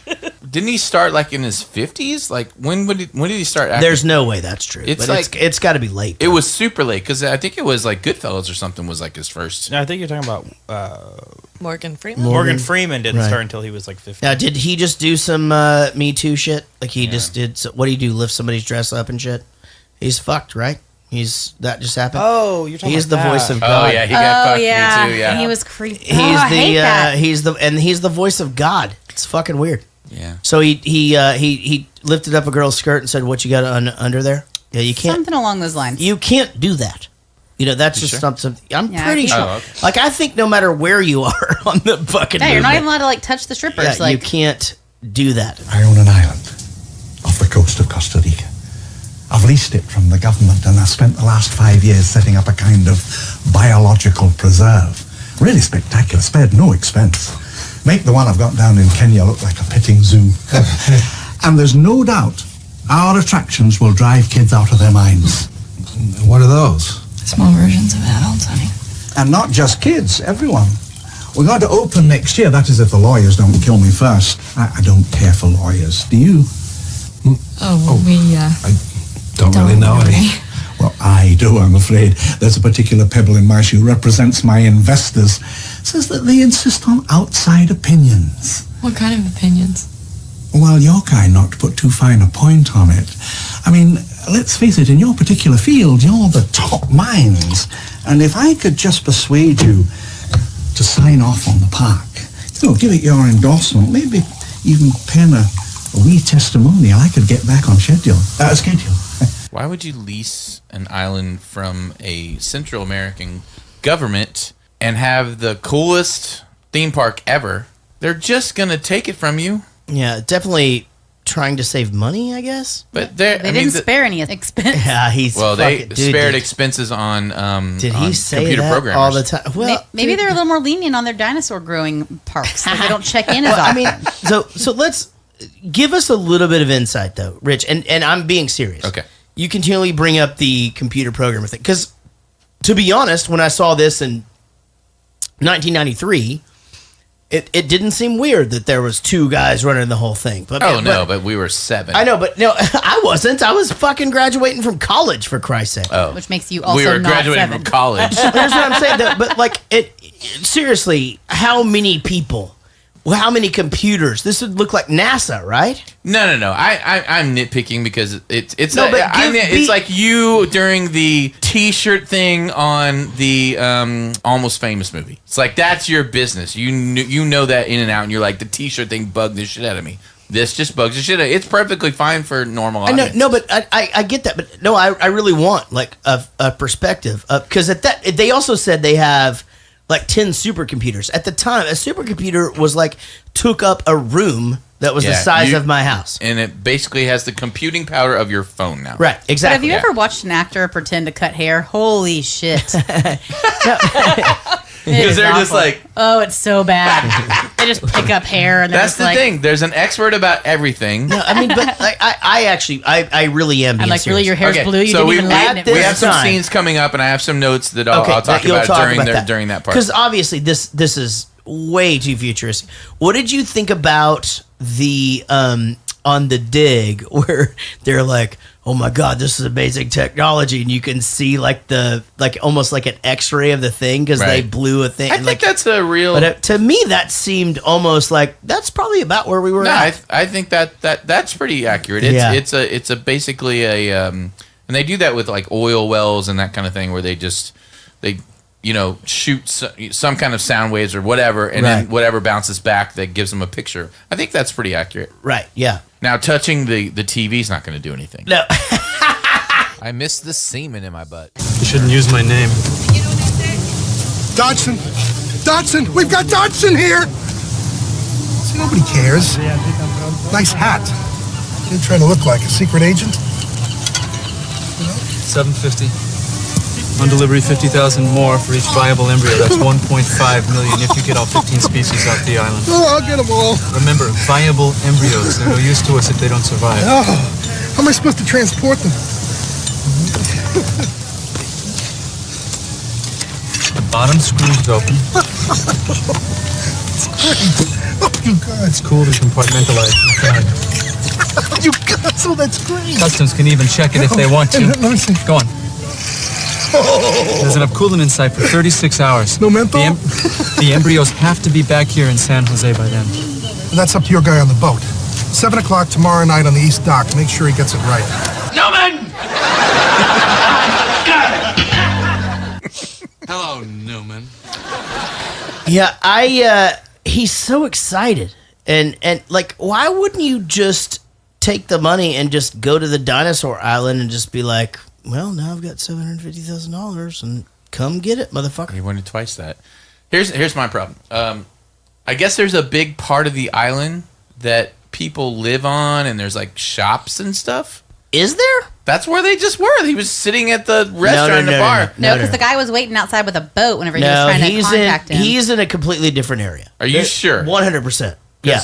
Didn't he start like in his 50s? Like when did he start acting? There's no way that's true. It's but like it's got to be late. It was super late because I think it was like Goodfellas or something was like his first. No, I think you're talking about Morgan Freeman. Morgan Freeman didn't Right. start until he was like 50. Now, did he just do some Me Too shit? Like he just did. What do you do? Lift somebody's dress up and shit? He's fucked, right? That just happened. Oh, you're talking He's about the that. voice of God. Oh yeah, he got fucked. Yeah. Me too. Yeah, He was creepy. He's I hate that. he's the voice of God. It's fucking weird. Yeah. So he lifted up a girl's skirt and said, "What you got under there?" Yeah, you can't. Something along those lines. You can't do that. That's just sure? something. I'm Yeah, I pretty think sure. so. Oh, okay. Like I think no matter where you are on the fucking, Yeah, you're not movement, even allowed to like touch the strippers. yeah, you can't do that. I own an island off the coast of Costa Rica. I've leased it from the government, and I've spent the last 5 years setting up a kind of biological preserve. Really spectacular, spared no expense. Make the one I've got down in Kenya look like a petting zoo. And there's no doubt our attractions will drive kids out of their minds. What are those? Small versions of adults, honey. And not just kids, everyone. We're going to open next year, that is if the lawyers don't kill me first. I don't care for lawyers, do you? I Don't really know any. Well, I do, I'm afraid. There's a particular pebble in my shoe, represents my investors. Says that they insist on outside opinions. What kind of opinions? Well, your kind, not to put too fine a point on it. I mean, let's face it, in your particular field, you're the top minds. And if I could just persuade you to sign off on the park, give it your endorsement, maybe even pen a wee testimonial, I could get back on schedule. Why would you lease an island from a Central American government and have the coolest theme park ever? They're just gonna take it from you. Yeah, definitely trying to save money, I guess. But They didn't spare any expense. Yeah, he's they fucking- dude, spared did- expenses on Did on he say computer that programmers all the time? Well, Maybe they're a little more lenient on their dinosaur growing parks. So they don't check in as Well, I often. mean, so let's give us a little bit of insight, though, Rich, and I'm being serious. Okay. You continually bring up the computer programmer thing because, to be honest, when I saw this in 1993, it didn't seem weird that there was 2 guys running the whole thing. But but we were 7. I know, but no, I wasn't. I was fucking graduating from college, for Christ's sake. Oh, which makes you also we were not graduating 7. from college. Here's what I'm saying, though, but like, seriously, how many people Well, how many computers? This would look like NASA, right? No. I'm nitpicking because it's No, but it's like you during the T-shirt thing on the Almost Famous movie. It's like that's your business. You know that in and out, and you're like the T-shirt thing bugged the shit out of me. This just bugs the shit out. It's perfectly fine for normal audience. No, but I get that. But no, I really want like a perspective because at that they also said they have like 10 supercomputers. At the time, a supercomputer was like took up a room that was the size of my house. And it basically has the computing power of your phone now. Right, exactly. But have you ever watched an actor pretend to cut hair? Holy shit. Because they're just like, oh, it's so bad. They just pick up hair and that's the thing. There's an expert about everything. No, I mean, but like, I really am. I'm like, serious. really, your hair's blue. You didn't even lighten it. We have some scenes coming up, and I have some notes that I'll talk about during that part. Because obviously, this is way too futuristic. What did you think about the on the dig where they're like, oh my god, this is amazing technology, and you can see like almost like an X-ray of the thing because they blew a thing. I think that's a real. But to me, that seemed almost like that's probably about where we were at. I think that's pretty accurate. It's basically a and they do that with like oil wells and that kind of thing where they shoot some kind of sound waves or whatever, and then whatever bounces back that gives them a picture. I think that's pretty accurate. Right. Yeah. Now touching the TV's not going to do anything. No. I miss the semen in my butt. You shouldn't use my name. Dodson, we've got Dodson here. See, nobody cares. Nice hat. You're trying to look like a secret agent. $750. On delivery, 50,000 more for each viable embryo. That's 1.5 million if you get all 15 species off the island. Oh, I'll get them all. Remember, viable embryos. They're no use to us if they don't survive. Oh, how am I supposed to transport them? The bottom screw is open. It's great. Oh, you guys. It's cool to compartmentalize inside. You guys, oh, that's great. Customs can even check it if they want to. Let me see. Go on. There's enough coolant inside for 36 hours. No menthol? The embryos have to be back here in San Jose by then. That's up to your guy on the boat. 7 o'clock tomorrow night on the East Dock. Make sure he gets it right. Newman! Hello, Newman. Yeah, he's so excited. And like, why wouldn't you just take the money and just go to the dinosaur island and just be like, well, now I've got $750,000 and come get it, motherfucker. He wanted twice that. Here's my problem. I guess there's a big part of the island that people live on, and there's like shops and stuff. Is there? That's where they just were. He was sitting at the restaurant, the bar. No, because the guy was waiting outside with a boat whenever he was trying to contact him. He's in a completely different area. Are you sure? 100%. Yeah.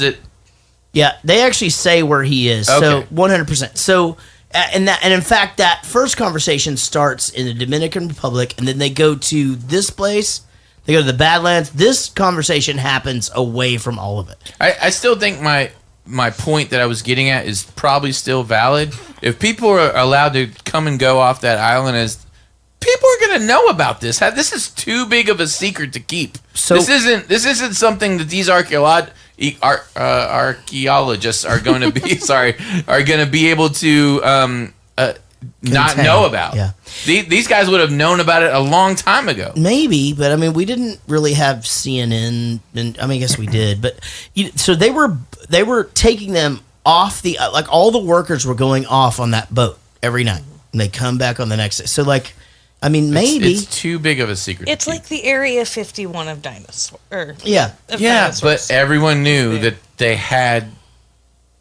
Yeah, they actually say where he is. Okay. So 100%. So and in fact, that first conversation starts in the Dominican Republic, and then they go to this place. They go to the Badlands. This conversation happens away from all of it. I still think my point that I was getting at is probably still valid. If people are allowed to come and go off that island, people are going to know about this. This is too big of a secret to keep. So this isn't something that these archaeologists are going to be are going to be able to not know about. Yeah. These guys would have known about it a long time ago. Maybe, but I mean, we didn't really have CNN, and I mean, I guess we did. But so they were taking them off the all the workers were going off on that boat every night, and they come back on the next day. So like, I mean, maybe it's too big of a secret. It's like the Area 51 of dinosaur. But everyone knew that they had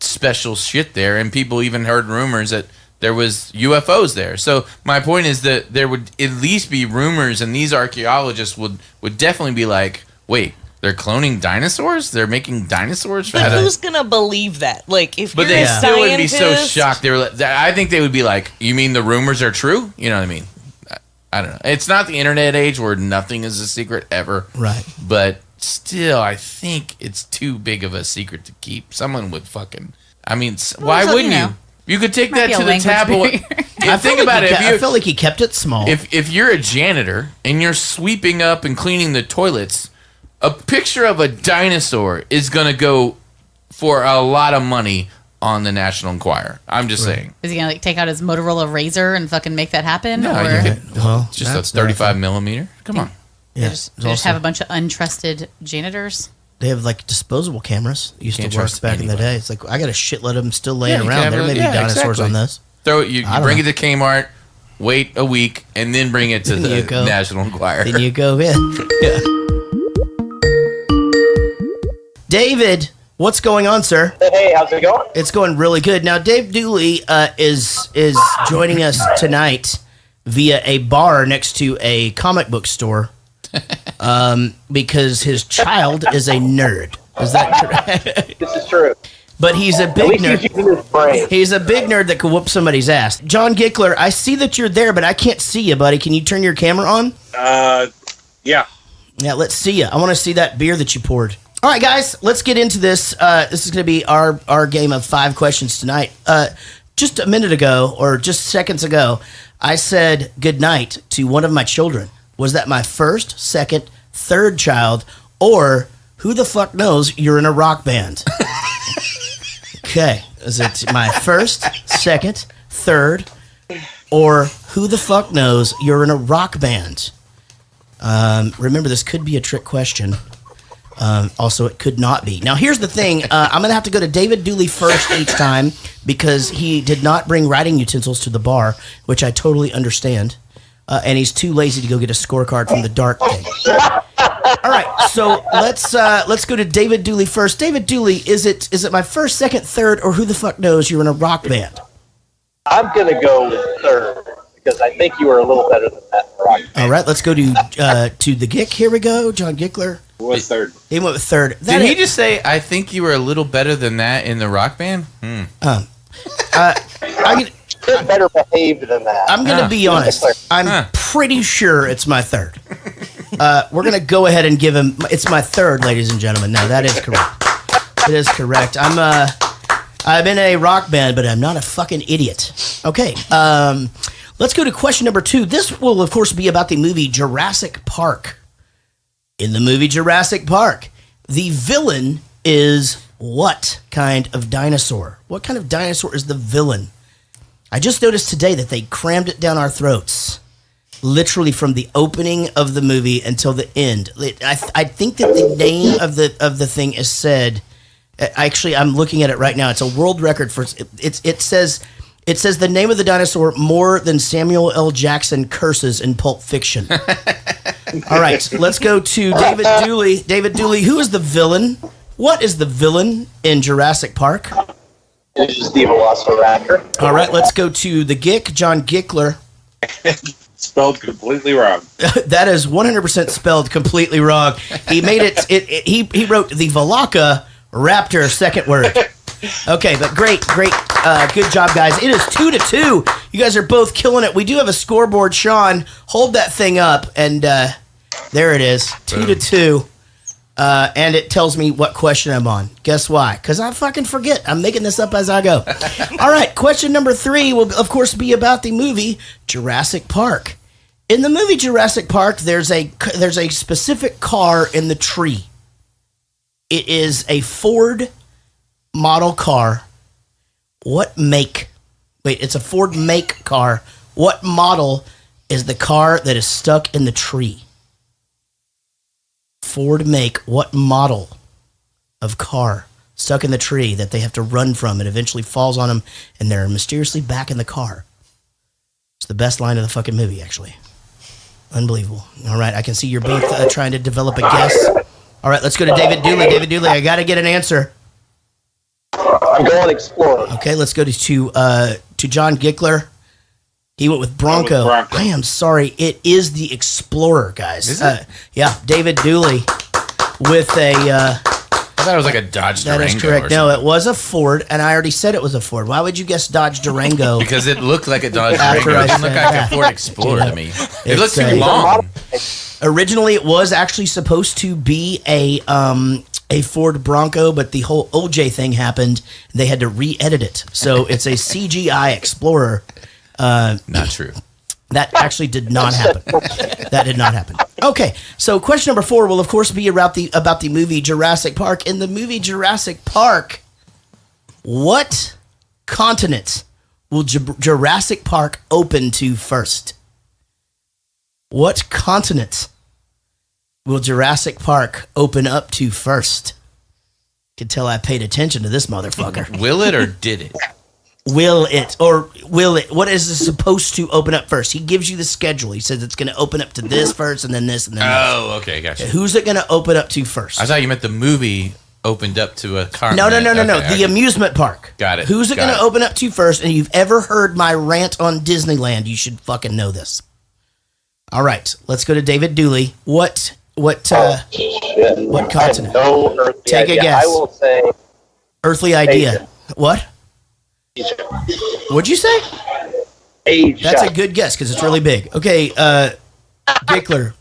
special shit there, and people even heard rumors that there was UFOs there. So my point is that there would at least be rumors, and these archaeologists would definitely be like, wait, they're cloning dinosaurs? They're making dinosaurs? But who's going to believe that? Like, if but you're they a still would be so scientist- shocked. I think they would be like, you mean the rumors are true? You know what I mean? I don't know. It's not the internet age where nothing is a secret ever. Right. But still, I think it's too big of a secret to keep. Someone would fucking... I mean, why wouldn't you? You could take that to the tabloid. Think about it. I felt like he kept it small. If you're a janitor and you're sweeping up and cleaning the toilets, A picture of a dinosaur is going to go for a lot of money on the National Enquirer. I'm just saying. Is he gonna like take out his Motorola Razr and fucking make that happen? No, or you could, just a 35 millimeter. Come on. they just have a bunch of untrusted janitors. They have like disposable cameras. Used to work back in the day. It's like I got a shitload of them still laying you around. can There have may be dinosaurs on this. Throw it. You bring it to Kmart. Wait a week and then bring it to the National Enquirer. Then you go in. Yeah. David, what's going on, sir? Hey, how's it going? It's going really good. Now, Dave Dooley is joining us tonight via a bar next to a comic book store because his child is a nerd. Is that correct? This is true. But he's a big nerd. He's a big nerd that could whoop somebody's ass. John Gickler, I see that you're there, but I can't see you, buddy. Can you turn your camera on? Yeah. Yeah, let's see you. I want to see that beer that you poured. All right, guys, let's get into this. This is going to be our game of 5 questions tonight. Just a minute ago, or just seconds ago, I said goodnight to one of my children. Was that my first, second, third child, or who the fuck knows you're in a rock band? Okay, is it my first, second, third, or who the fuck knows you're in a rock band? Remember, this could be a trick question. Also, it could not be. Now, here's the thing. I'm going to have to go to David Dooley first each time because he did not bring writing utensils to the bar, which I totally understand. And he's too lazy to go get a scorecard from the dart thing. All right, so let's go to David Dooley first. David Dooley, is it my first, second, third, or who the fuck knows you're in a rock band? I'm going to go with third because I think you were a little better than that in rock. All right, let's go to the Gick. Here we go, John Gickler. Was third. He went with third. Did he just say, I think you were a little better than that in the rock band? Better behaved than that. I'm going to be honest. I'm pretty sure it's my third. We're going to go ahead and give him... It's my third, ladies and gentlemen. No, that is correct. It is correct. I'm in a rock band, but I'm not a fucking idiot. Okay. Let's go to question number 2. This will, of course, be about the movie Jurassic Park. In the movie Jurassic Park, the villain is what kind of dinosaur? What kind of dinosaur is the villain? I just noticed today that they crammed it down our throats, literally from the opening of the movie until the end. I think that the name of the thing is said. Actually, I'm looking at it right now. It's a world record for it says the name of the dinosaur more than Samuel L. Jackson curses in Pulp Fiction. All right, let's go to David Dooley. David Dooley, who is the villain? What is the villain in Jurassic Park? It is the Velociraptor. All right, let's go to the Gick, John Gickler. Spelled completely wrong. That is 100% spelled completely wrong. He made it. He wrote the Velociraptor Raptor second word. Okay, but great, good job, guys. It is 2-2. You guys are both killing it. We do have a scoreboard. Sean, hold that thing up, and there it is, 2-2. And it tells me what question I'm on. Guess why? Because I fucking forget. I'm making this up as I go. All right, question number 3 will, of course, be about the movie Jurassic Park. In the movie Jurassic Park, there's a specific car in the tree. It is a Ford model car. What make? Wait, it's a Ford make car. What model is the car that is stuck in the tree? Ford make. What model of car stuck in the tree that they have to run from? It eventually falls on them, and they're mysteriously back in the car. It's the best line of the fucking movie, actually. Unbelievable. All right, I can see you're both trying to develop a guess. All right, let's go to David Dooley. David Dooley, I got to get an answer. I'm going Explorer. Okay, let's go to John Gickler. He went with Bronco. I am sorry. It is the Explorer, guys. Is it? Yeah, David Dooley with a... I thought it was like a Dodge Durango. That is correct. No, it was a Ford, and I already said it was a Ford. Why would you guess Dodge Durango? Because it looked like a Dodge Durango. It didn't look like a Ford Explorer to me. It looked too long. Originally, it was actually supposed to be a Ford Bronco, but the whole OJ thing happened. And they had to re-edit it. So it's a CGI Explorer. Not true. That actually did not happen. That did not happen. Okay, so question number 4 will, of course, be about the movie Jurassic Park. In the movie Jurassic Park, what continent will Jurassic Park open to first? What continent will Jurassic Park open up to first? You can tell I paid attention to this motherfucker. Will it or did it? Will it or will it? What is it supposed to open up first? He gives you the schedule. He says it's going to open up to this first and then this and then this. Oh, okay, gotcha. Who's it going to open up to first? I thought you meant the movie opened up to a car. No. Okay, The amusement park. Got it. Who's it going to open up to first? And you've ever heard my rant on Disneyland, you should fucking know this. All right, let's go to David Dooley. What continent? No earthly Take idea. a guess. I will say Earthly idea. Asia. What? Egypt. What'd you say? Asia. That's a good guess because it's really big. Okay, Gickler.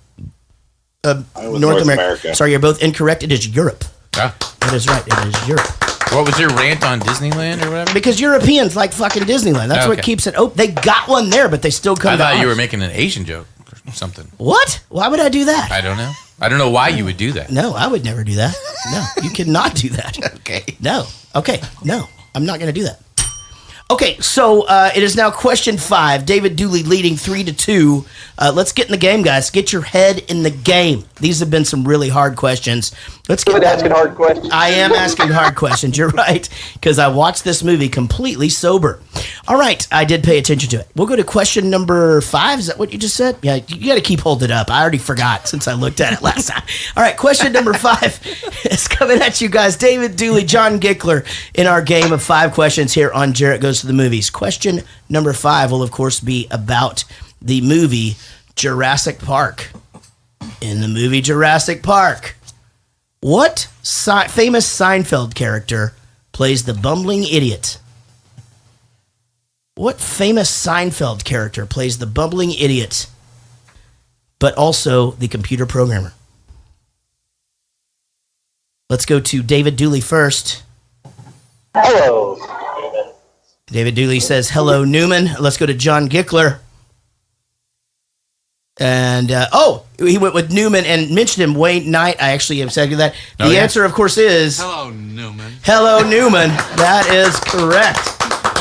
North America. Sorry, you're both incorrect. It is Europe. Ah. That is right. It is Europe. What was your rant on Disneyland or whatever? Because Europeans like fucking Disneyland. That's what Okay. keeps it open. They got one there, but they still come I to thought you ours. were making an Asian joke or something. What? Why would I do that? I don't know. I don't know why you would do that. No, I would never do that. No, you cannot do that. Okay. No. Okay. No, I'm not going to do that. Okay, so it is now question 5. David Dooley leading 3-2. Let's get in the game, guys. Get your head in the game. These have been some really hard questions. Let's get asking hard questions. I am asking hard questions. You're right, because I watched this movie completely sober. All right, I did pay attention to it. We'll go to question number 5. Is that what you just said? Yeah, you got to keep holding it up. I already forgot since I looked at it last time. All right, question number 5 is coming at you guys. David Dooley, John Gickler in our game of 5 questions here on Jarrett Goes to the Movies. Question number 5 will, of course, be about the movie Jurassic Park. In the movie Jurassic Park, what famous Seinfeld character plays the bumbling idiot? What famous Seinfeld character plays the bumbling idiot, but also the computer programmer? Let's go to David Dooley first. Hello. David Dooley says, hello, Newman. Let's go to John Gickler. And, he went with Newman and mentioned him, Wayne Knight. I actually have said that. The answer, of course, is... Hello, Newman. Hello, Newman. That is correct.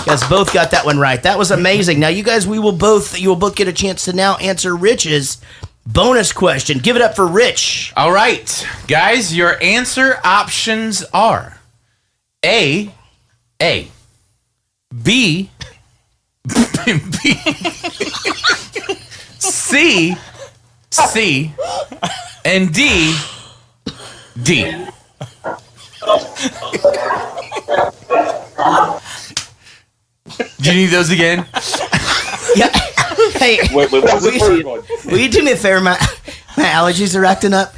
You guys both got that one right. That was amazing. Now, you guys, you will both get a chance to now answer Rich's bonus question. Give it up for Rich. All right, guys, your answer options are A, B, C, and D. Do you need those again? Yeah. Hey, Wait, what was the first one? will you do me a favor? My allergies are acting up.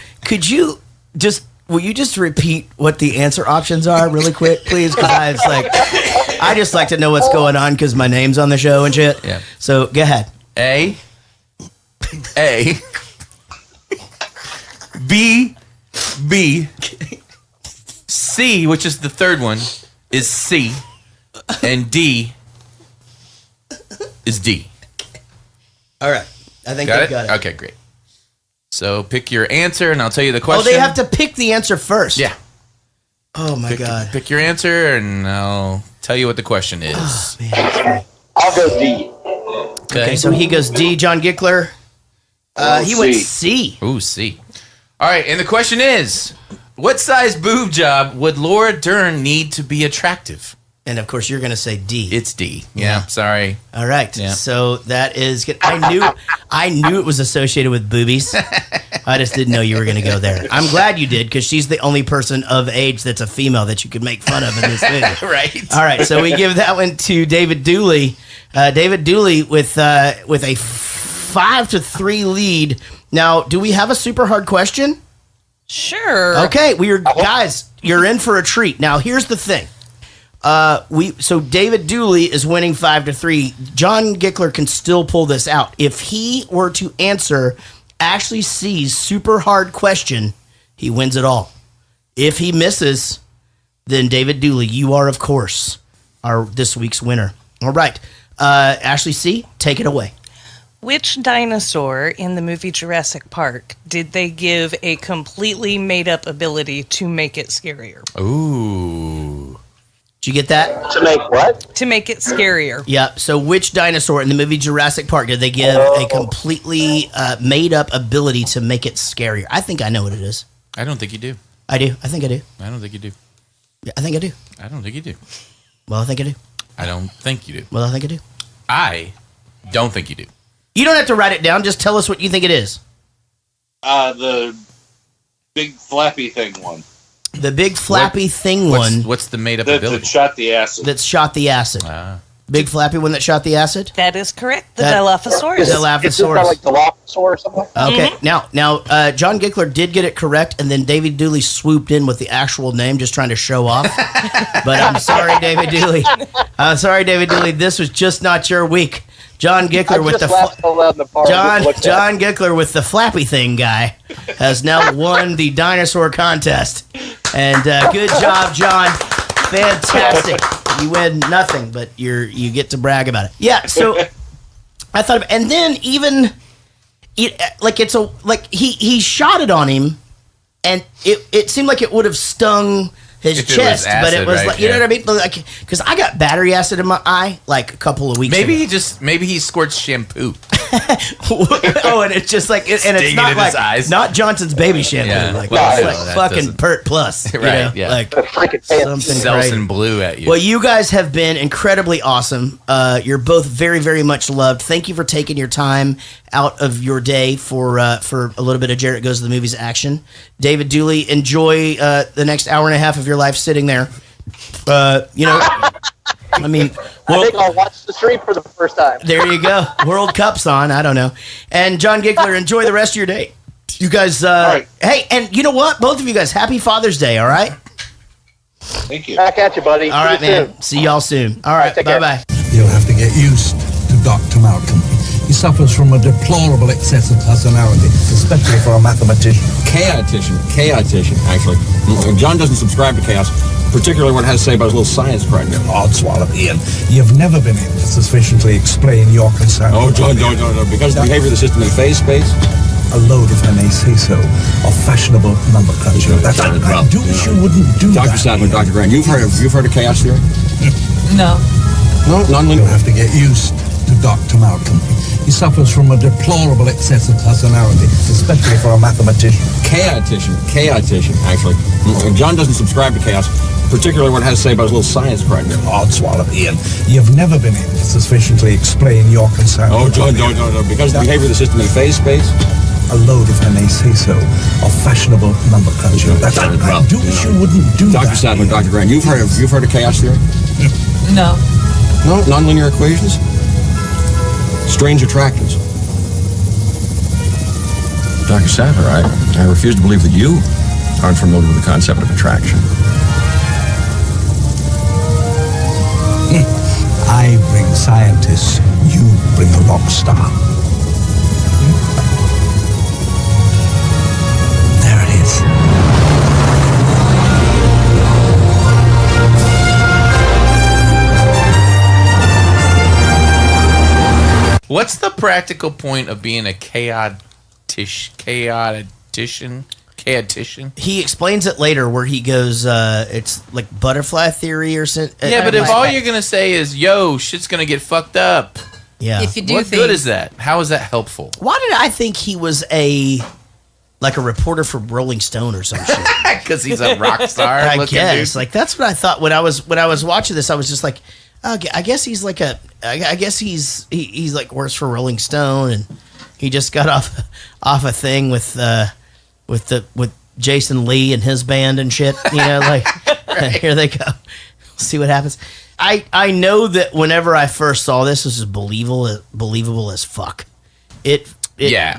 Will you just repeat what the answer options are really quick, please? Because I just like to know what's going on because my name's on the show and shit. Yeah. So go ahead. A, B, C, which is the third one, is C, and D is D. All right. I think Got I got it. Okay, great. So pick your answer, and I'll tell you the question. Oh, they have to pick the answer first. Yeah. Oh my God. Pick your answer, and I'll tell you what the question is. Oh, man. I'll go D. Okay, so he goes D. John Gickler. He went C. Ooh, C. All right, and the question is, what size boob job would Laura Dern need to be attractive? And of course, you're going to say D. It's D. Yeah, sorry. All right. Yeah. So that is good. I knew it was associated with boobies. I just didn't know you were going to go there. I'm glad you did because she's the only person of age that's a female that you could make fun of in this movie. Right. All right. So we give that one to David Dooley. David Dooley with a 5-3 lead. Now, do we have a super hard question? Sure. Okay, guys, you're in for a treat. Now, here's the thing. So David Dooley is winning 5-3. John Gickler can still pull this out. If he were to answer Ashley C's super hard question, he wins it all. If he misses, then David Dooley, you are, of course, this week's winner. All right. Ashley C., take it away. Which dinosaur in the movie Jurassic Park did they give a completely made-up ability to make it scarier? Ooh. Did you get that? To make what? To make it scarier. Yeah. So, which dinosaur in the movie Jurassic Park did they give a completely made-up ability to make it scarier? I think I know what it is. I don't think you do. I do. I think I do. I don't think you do. Yeah, I think I do. I don't think you do. Well, I think I do. I don't think you do. Well, I think I do. I don't think you do. You don't have to write it down. Just tell us what you think it is. The big flappy thing one. The big flappy thing one. What's the made-up ability? That shot the acid. That shot the acid. Big flappy one that shot the acid? That is correct. The Dilophosaurus. The Dilophosaurus. It's just like Dilophosaur or something. Okay, now, John Gickler did get it correct, and then David Dooley swooped in with the actual name, just trying to show off. But I'm sorry, David Dooley. This was just not your week. John Gickler with the John Gickler with the flappy thing guy has now won the dinosaur contest, and good job, John. Fantastic. You win nothing, but you get to brag about it. Yeah. So I thought, and then even he shot it on him, and it seemed like it would have stung his chest, but it was like, you know what I mean? Like, because I got battery acid in my eye like a couple of weeks ago. Maybe he squirts shampoo. And it's just like, and it's not like eyes. Not Johnson's baby shampoo, like fucking Pert Plus, right? Yeah, like something Selsun Blue at you. Well, you guys have been incredibly awesome. You're both very, very much loved. Thank you for taking your time out of your day for a little bit of Jarrett Goes to the Movies action. David Dooley, enjoy the next hour and a half of your life sitting there. I mean, I think I'll watch the stream for the first time. There you go. World Cup's on. I don't know. And John Gickler, enjoy the rest of your day. You guys, hey, and you know what? Both of you guys, happy Father's Day, all right? Thank you. Back at you, buddy. All right, man. See y'all soon. All right, bye-bye. You'll have to get used to Dr. Malcolm. He suffers from a deplorable excess of personality, especially for a mathematician. Chaotician, actually. John doesn't subscribe to chaos, particularly what it has to say about his little science project. Odswallow, Ian, you've never been able to sufficiently explain your concern. Oh, John, no. Because of the behavior of the system in phase space? A load, if I may say so, of fashionable number crunching. I do wish you wouldn't do Dr. that. Sadler, Dr. Grant, you've heard of chaos theory? No. No, non-linear. You'll have to get used to Dr. Malcolm. He suffers from a deplorable excess of personality, especially for a mathematician. Chaotician, actually. John doesn't subscribe to chaos, particularly what it has to say about his little science project. Odswallow, Ian, you've never been able to sufficiently explain your concern. Oh, John, no. Because of the behavior of the system in phase space? A load, if I may say so, of fashionable number crunching. I do wish you wouldn't do that. Dr. Sadler, Dr. Grant, you've heard of chaos theory? No. No, non-linear equations? Strange attractors. Dr. Sadler, I refuse to believe that you aren't familiar with the concept of attraction. I bring scientists, you bring a rock star. There it is. What's the practical point of being a chaotician? He explains it later where he goes, it's like butterfly theory or something. Yeah, but if all you're going to say is, yo, shit's going to get fucked up. Yeah. If you do what good is that? How is that helpful? Why did I think he was a reporter for Rolling Stone or some shit? Because he's a rock star. I guess. Like, that's what I thought when I was watching this. I was just like, okay, I guess he's like he's like works for Rolling Stone, and he just got off a thing with Jason Lee and his band and shit. You know, like right. Here they go. See what happens. I know that whenever I first saw this was believable as fuck. It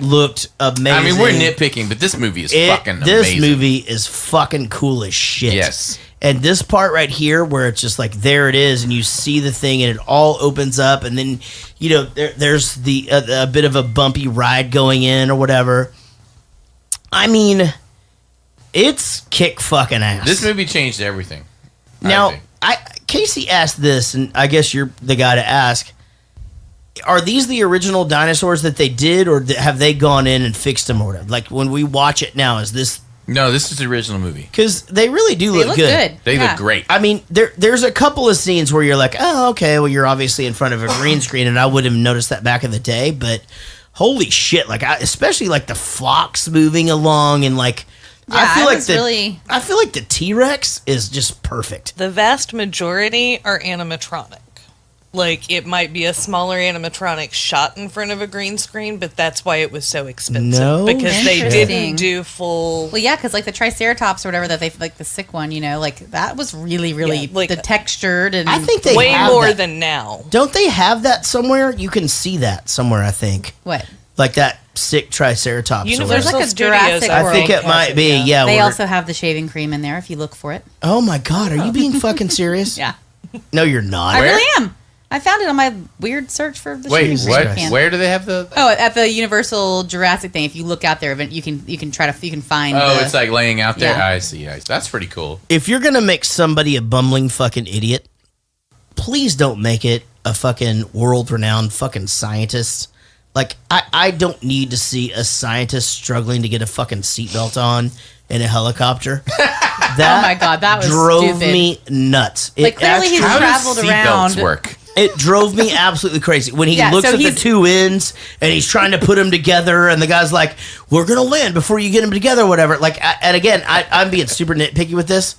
looked amazing. I mean, we're nitpicking, but this movie is fucking amazing. This movie is fucking cool as shit. Yes. And this part right here, where it's just like, there it is, and you see the thing, and it all opens up, and then, you know, there's a bit of a bumpy ride going in or whatever. I mean, it's kick fucking ass. This movie changed everything. Now, Casey asked this, and I guess you're the guy to ask. are these the original dinosaurs that they did, or have they gone in and fixed them or whatever? Like when we watch it now, is this? No, this is the original movie. Because they really do look good. They look great. I mean, there's a couple of scenes where you're like, oh, okay, well, you're obviously in front of a green screen, and I would have noticed that back in the day, but holy shit, like, especially like the fox moving along, and like, I feel like the T-Rex is just perfect. The vast majority are animatronic. Like, it might be a smaller animatronic shot in front of a green screen, but that's why it was so expensive. No because they didn't do full... Well, yeah, because like the Triceratops or whatever that they like the sick one, you know, like that was really like the textured and I think they way have more that. than now. Don't they have that somewhere? You can see that somewhere, I think. What? Like that sick Triceratops. There's like a Jurassic I think World. it might be, yeah. They where- also have the shaving cream in there if you look for it. Oh my God, are you being fucking serious? Yeah. No, you're not. I really am. I found it on my weird search for the Wait, shaving what? cream. Where do they have the? Oh, at the Universal Jurassic thing. If you look out there, you can find. Oh, the, it's like laying out there. Yeah. I see. That's pretty cool. If you're gonna make somebody a bumbling fucking idiot, please don't make it a fucking world-renowned fucking scientist. Like, I don't need to see a scientist struggling to get a fucking seatbelt on in a helicopter. That oh my God, that was drove stupid. me nuts. Like, clearly he's traveled around. Work? It drove me absolutely crazy when he Yeah, looks so at the two ends and he's trying to put them together, and the guy's like, "We're gonna land before you get them together," or whatever. Like, and again, I'm being super nitpicky with this.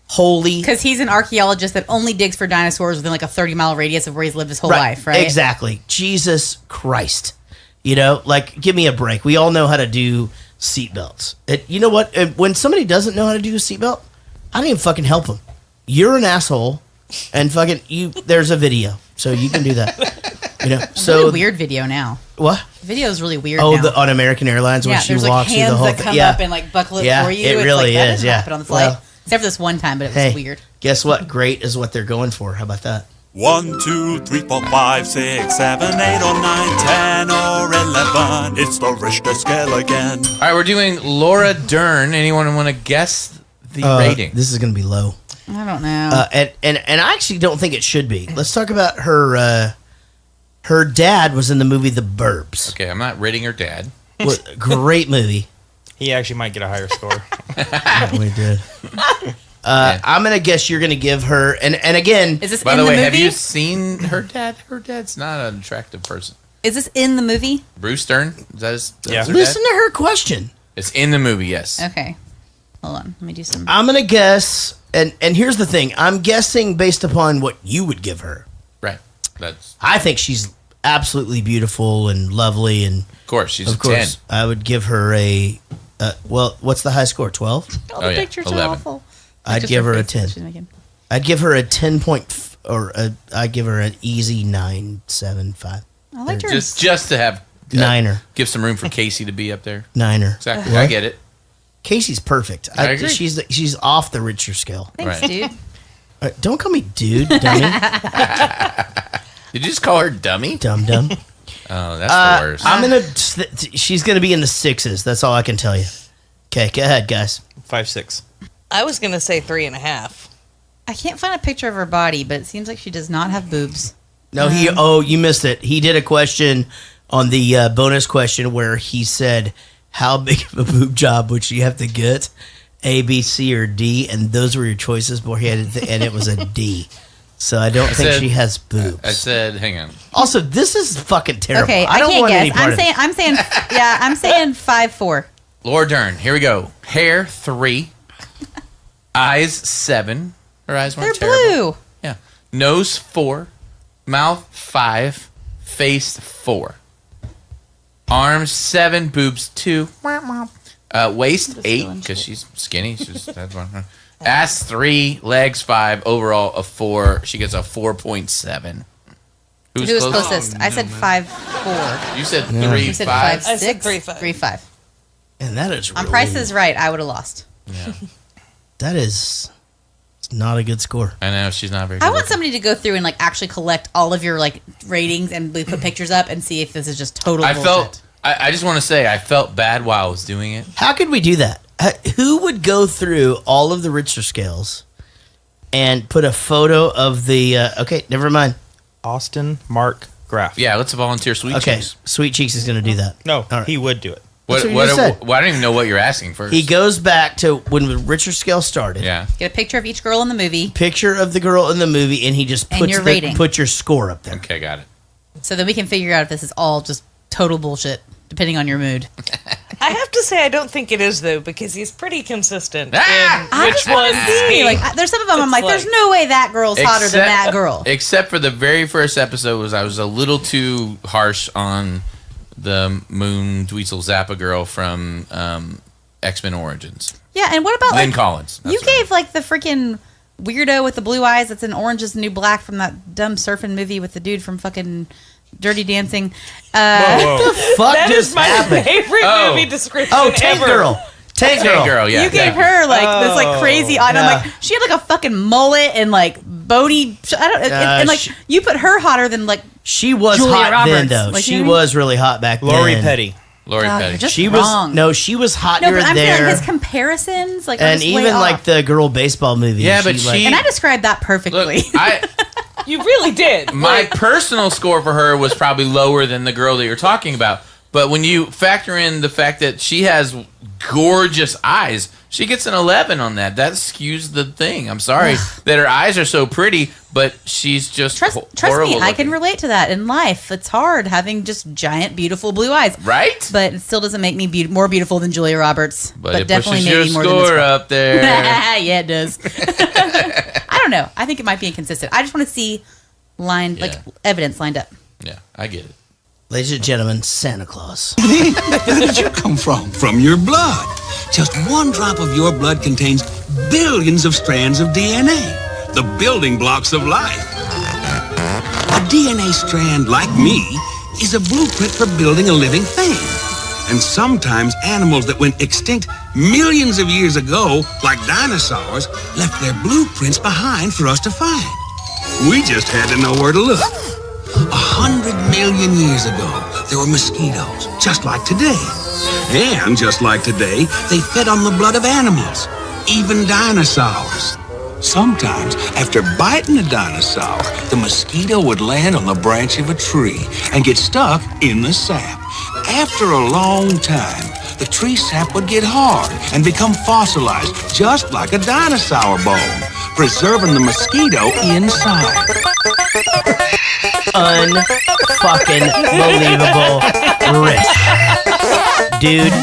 Holy, Because he's an archaeologist that only digs for dinosaurs within like a 30-mile radius of where he's lived his whole life, right? Exactly. Jesus Christ. You know, like, give me a break. We all know how to do seatbelts. You know what? When somebody doesn't know how to do a seatbelt, I don't even fucking help them. You're an asshole, and fucking there's a video, so you can do that. You know, so really weird video now. What? The video is really weird. Oh, now. on American Airlines when she there's walks like through the hands whole that thing. come Yeah, up and like buckle it yeah, for you. it It's really like, that is. doesn't Yeah, happen on the flight. Well, Except for this one time, but it was hey, weird. Guess what? Great is what they're going for. How about that? 1, 2, 3, 4, 5, 6, 7, 8, or 9, 10, or 11. It's the Richter scale again. All right, we're doing Laura Dern. Anyone want to guess the rating? This is going to be low. I don't know. And I actually don't think it should be. Let's talk about her. Her dad was in the movie The Burbs. Okay, I'm not rating her dad. Great movie. He actually might get a higher score. We did. I'm gonna guess you're gonna give her and again. Is this By in the way, movie? have you seen her dad? Her dad's not an attractive person. Is this in the movie? Bruce Dern? Is that his? Yeah. Her Listen dad? to her question. It's in the movie. Yes. Okay. Hold on. Let me do some. I'm gonna guess, and here's the thing. I'm guessing based upon what you would give her. Right. That's. I think she's absolutely beautiful and lovely, and Of course, she's of a course 10. I would give her a. Well, what's the high score? 12. All the Oh, yeah, pictures 11. are awful. I'd Just give her a face that 10. she's making. I'd give her a 10 point, I'd give her an easy 9.75. I liked her. Just to have Niner. Give some room for Casey to be up there. Niner. Exactly. What? I get it. Casey's perfect. I agree. She's off the Richter scale. Thanks, Right. dude. Don't call me dude, dummy. Did you just call her dummy? Dum dum. Oh, that's the worst. I'm gonna. She's gonna be in the 6s. That's all I can tell you. Okay, go ahead, guys. 5'6". I was gonna say 3.5. I can't find a picture of her body, but it seems like she does not have boobs. No, you missed it. He did a question on the bonus question where he said, "How big of a boob job would she have to get? A, B, C, or D?" And those were your choices, but and it was a D. So I don't think she has boobs. I said, hang on. Also, this is fucking terrible. Okay, I don't can't want guess. any part of this. I'm saying 5'4". Laura Dern. Here we go. Hair 3. Eyes 7. Her eyes weren't They're terrible. blue. Yeah. Nose 4. Mouth 5. Face 4. Arms 7. Boobs 2. Waist 8 because she's skinny. That's one. Ass 3. Legs 5. Overall a 4. She gets a 4.7. Who was closest? I said 5'4". You said Yeah. 3, You said 5. 5'6". I said 3.5. 3'5". And that is On really, Price is Right, I would have lost. Yeah. that is not a good score. I know she's not very good. I want somebody to go through and like actually collect all of your like ratings and put pictures up and see if this is just total bullshit. I just want to say I felt bad while I was doing it. How could we do that? Who would go through all of the Richter scales and put a photo of the? Okay, never mind. Austin Mark graph. Yeah, let's volunteer Sweet Okay, Cheeks. Sweet Cheeks is going to do that. No, he would do it. That's what you just said. Well, I don't even know what you're asking first. He goes back to when the Richter scale started. Yeah. Get a picture of each girl in the movie. Picture of the girl in the movie, and he just And puts your rating. put your score up there. Okay, got it. So then we can figure out if this is all just total bullshit, depending on your mood. I have to say, I don't think it is though, because he's pretty consistent in I which just wanna ones. see. Like, there's some of them I'm like, there's no way that girl's hotter than that girl. Except for the very first episode, I was a little too harsh on the Moon Dweezil Zappa girl from X-Men Origins. Yeah, and what about Lynn like Collins? You gave like the freaking weirdo with the blue eyes that's in Orange is the New Black from that dumb surfing movie with the dude from fucking Dirty Dancing. What the fuck That just is my happened? favorite movie description Oh, Tank ever. Girl. Tank Girl. yeah. You gave her like this like crazy eye. And I'm Yeah. like, she had like a fucking mullet and like bony. I don't. And like you put her hotter than like She was Julia hot Roberts. then, though. Like, she you know what I mean? was really hot back then. Lori Petty. Lori God, Petty. you're just She wrong. was no, she was hot No, but I'm there. feeling his comparisons like are And just way even like off. the girl baseball movie. Yeah, but she- And I described that perfectly. You really did. My personal score for her was probably lower than the girl that you're talking about. But when you factor in the fact that she has gorgeous eyes, she gets an 11 on that. That skews the thing. I'm sorry that her eyes are so pretty, but she's just Trust horrible me, I looking. can relate to that in life. It's hard having just giant, beautiful blue eyes. Right? But it still doesn't make me more beautiful than Julia Roberts. But it definitely pushes maybe your more than this score girl. up there. Yeah, it does. I don't know. I think it might be inconsistent. I just want to see evidence lined up. Yeah, I get it. Ladies and gentlemen, Santa Claus. Where did you come from? From your blood. Just one drop of your blood contains billions of strands of DNA, the building blocks of life. A DNA strand, like me, is a blueprint for building a living thing. And sometimes animals that went extinct millions of years ago, like dinosaurs, left their blueprints behind for us to find. We just had to know where to look. 100 million years ago, there were mosquitoes, just like today. And just like today, they fed on the blood of animals, even dinosaurs. Sometimes, after biting a dinosaur, the mosquito would land on the branch of a tree and get stuck in the sap. After a long time, the tree sap would get hard and become fossilized, just like a dinosaur bone, preserving the mosquito inside. Unfucking believable, Rich. Dude,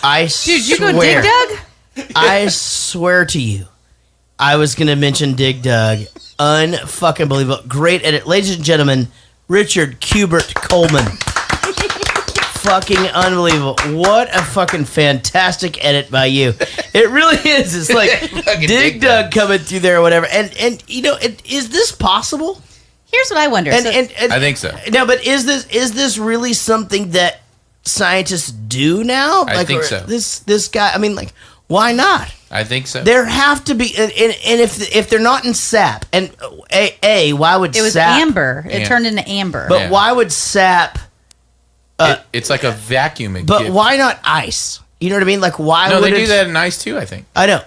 I swear. Dude, you go Dig Dug? I swear to you, I was going to mention Dig Dug. Unfucking believable. Great edit. Ladies and gentlemen, Richard Kubert Coleman. Fucking unbelievable. What a fucking fantastic edit by you. It really is. It's like Dig Dug coming through there or whatever. And you know, is this possible? Here's what I wonder. And I think so. No, but is this really something that scientists do now? I think so. This guy, I mean, like, why not? I think so. There have to be, and if they're not in sap, and why would It was sap? amber. It turned into amber. But why would sap? It's like a vacuum. But why not ice? You know what I mean? Like, why? No, would they do it- that in ice too, I think. I know.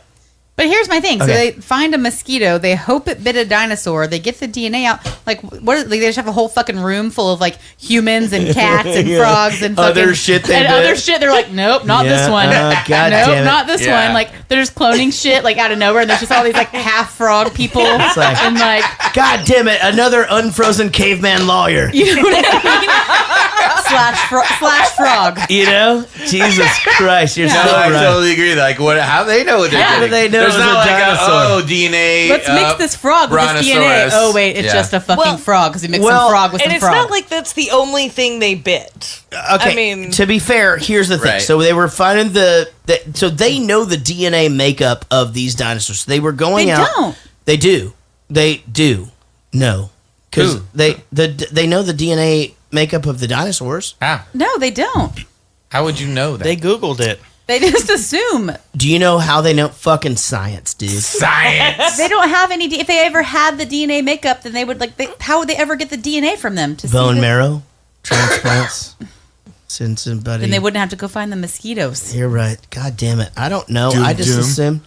But here's my thing. So Okay. they find a mosquito. They hope it bit a dinosaur. They get the DNA out. Like, what? Like, they just have a whole fucking room full of like humans and cats and Yeah. frogs and fucking, Other shit they and bit. other shit. They're like, nope, not this Yeah. one. God nope, damn it. not this Yeah. one. Like, they're just cloning shit like out of nowhere. And there's just all these like half frog people. It's like, and like, God damn it! Another unfrozen caveman lawyer. you know what I mean? slash frog. You know, Jesus Christ, you're No, so I right. totally agree. Like, what? How do they know what they're How do getting? they know There's it was not a like dinosaur? DNA. Let's mix this frog with this DNA. Brontosaurus. Oh wait, it's Yeah. just a fucking frog because we mixed well, some frog with And some it's frog. not like that's the only thing they bit. Okay, I mean, to be fair, here's the thing. Right. So they were finding so they know the DNA makeup of these dinosaurs. They were going They out. don't. They do. They do. No, because Who? they know the DNA makeup of the dinosaurs. How? No, they don't. How would you know that? They Googled it. They just assume. Do you know how they know? Fucking science, dude. Science. They don't have any. If they ever had the DNA makeup, then they would how would they ever get the DNA from them to see Bone that- marrow transplants. Send somebody. Then they wouldn't have to go find the mosquitoes. You're right. God damn it. I don't know. Doom, I just doom. assume.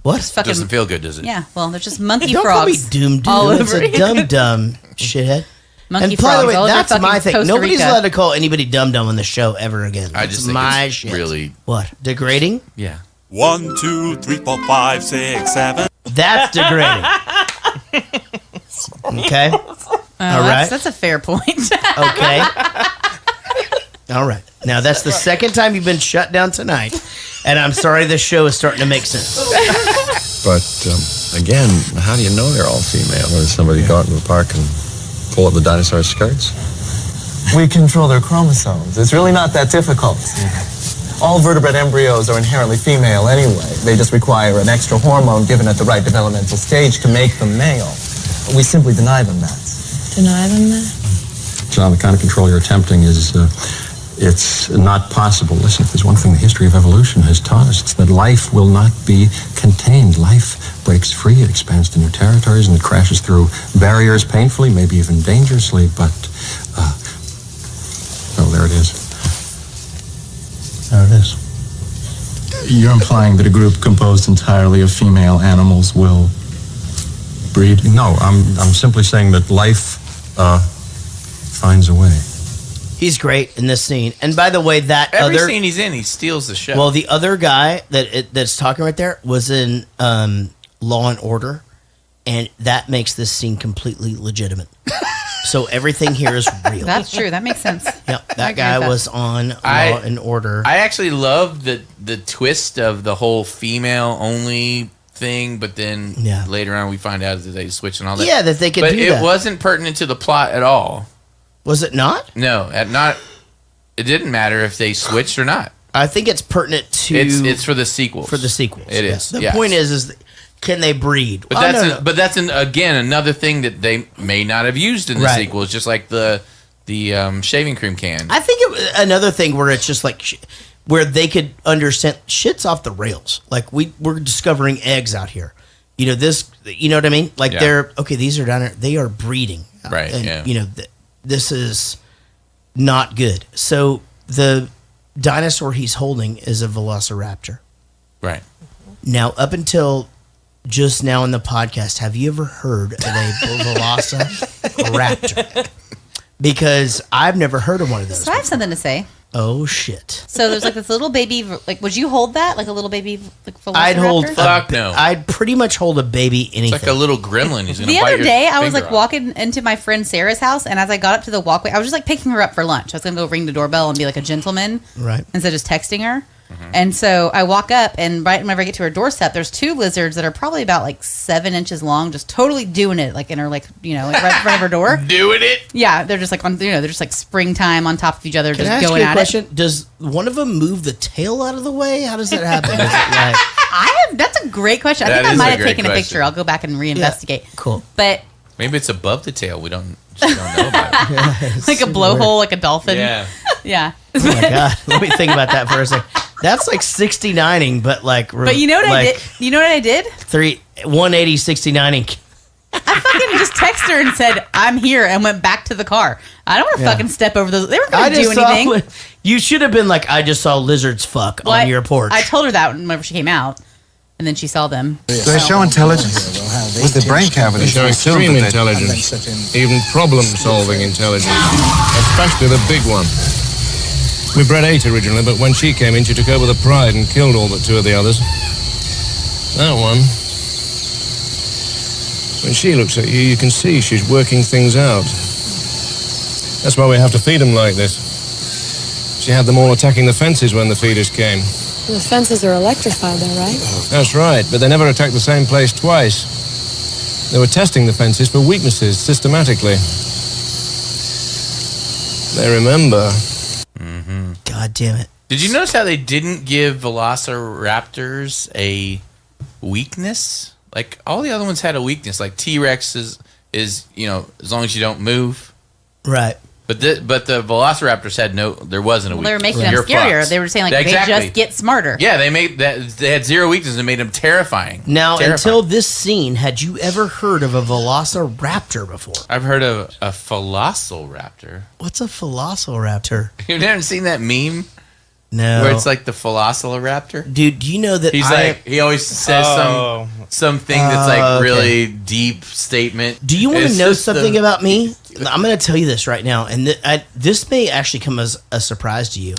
What? Fucking, Doesn't feel good, does it? Yeah. Well, they're just monkey Don't call me frogs doom doom. all It's over. a dumb shithead. Monkey And by the way, frogs, all over that's fucking my thing. Costa Nobody's Rica. allowed to call anybody dum-dum on the show ever again. I It's just think my it's shit. really What? Degrading? Yeah. 1, 2, 3, 4, 5, 6, 7. That's degrading. Okay? All right. That's a fair point. Okay. All right. Now, that's the second time you've been shut down tonight, and I'm sorry this show is starting to make sense. But again, how do you know they're all female? Or does somebody go out in the park and pull up the dinosaur skirts? We control their chromosomes. It's really not that difficult. All vertebrate embryos are inherently female anyway. They just require an extra hormone given at the right developmental stage to make them male. We simply deny them that. Deny them that? John, the kind of control you're attempting is, it's not possible. Listen, if there's one thing the history of evolution has taught us, it's that life will not be contained. Life breaks free, it expands to new territories, and it crashes through barriers painfully, maybe even dangerously, but, oh, there it is. There it is. You're implying that a group composed entirely of female animals will breed? No, I'm simply saying that life finds a way. He's great in this scene. And by the way, that Every other scene he's in, he steals the show. well, the other guy that's talking right there was in Law and Order, and that makes this scene completely legitimate. So everything here is real. That's true. That makes sense. Yep, I that agree guy with that. was on Law and Order. I actually love the twist of the whole female only thing, but then later on we find out that they switch and all that. Yeah, that they could but do it that. wasn't pertinent to the plot at all. Was it not? No, it didn't matter if they switched or not. I think it's pertinent to It's for the sequels. for the sequels. It yeah. is. The yes. point is can they breed? But that's again another thing that they may not have used in the Right. sequels, just like the shaving cream can. I think it was another thing where it's just like where they could understand shit's off the rails. Like we're discovering eggs out here. You know this. You know what I mean? Like Yeah. they're okay. These are down there. They are breeding. Right, And, yeah. You know this is not good. So the dinosaur he's holding is a velociraptor. Right. Now, up until just now in the podcast, have you ever heard of a velociraptor? Because I've never heard of one of those. So I have something to say. Oh shit! So there's like this little baby. Like, would you hold that like a little baby? Like I'd hold. velociraptor? no. I'd pretty much hold a baby anything. It's like a little gremlin. He's gonna The bite other your day, I was finger like off. walking into my friend Sarah's house, and as I got up to the walkway, I was just like picking her up for lunch. I was gonna go ring the doorbell and be like a gentleman, Right. instead of just texting her. And so I walk up, and right whenever I get to her doorstep, there's two lizards that are probably about like 7 inches long, just totally doing it, like in her like like right in front of her door. Doing it. Yeah, they're just like on they're just like springtime on top of each other, Can I just ask going you a at question? Does one of them move the tail out of the way? How does that happen? Is it like, That's a great question. I That think I is might a have great taken a question. picture. I'll go back and reinvestigate. cool. But Maybe it's above the tail. We don't know about it. like a blowhole, like a dolphin. Yeah. Yeah. Oh my god! Let me think about that for a second. That's like 69ing, but like. But you know what I did? You know what I did? 180 69ing. I fucking just texted her and said, "I'm here," and went back to the car. I don't want to Yeah. fucking step over those. They weren't going to do anything. You should have been like, I just saw lizards fuck Well, on your porch. I told her that whenever she came out, and then she saw them. Do they show intelligence? With the brain cavity. They show extreme intelligence, even problem-solving intelligence, especially the big one. We bred 8 originally, but when she came in, she took over the pride and killed all but 2 of the others. That one, when she looks at you, you can see she's working things out. That's why we have to feed them like this. She had them all attacking the fences when the feeders came. The fences are electrified, though, right? That's right, but they never attacked the same place twice. They were testing the fences for weaknesses systematically. They remember. God damn it. Did you notice how they didn't give velociraptors a weakness? Like all the other ones had a weakness. Like T-Rex is as long as you don't move. Right. But the velociraptors had no. There wasn't a Well, weakness. they were making them You're scarier. fucked. They were saying like Exactly. they just get smarter. Yeah, they made that. They had 0 weakness and made them terrifying. Now, Terrifying. until this scene, had you ever heard of a velociraptor before? I've heard of a velociraptor. What's a velociraptor? You've never seen that meme? No. Where it's like the Velociraptor. Dude, do you know that he always says something that's like really deep statement. Do you want It's to know just something about me? I'm going to tell you this right now, and this may actually come as a surprise to you.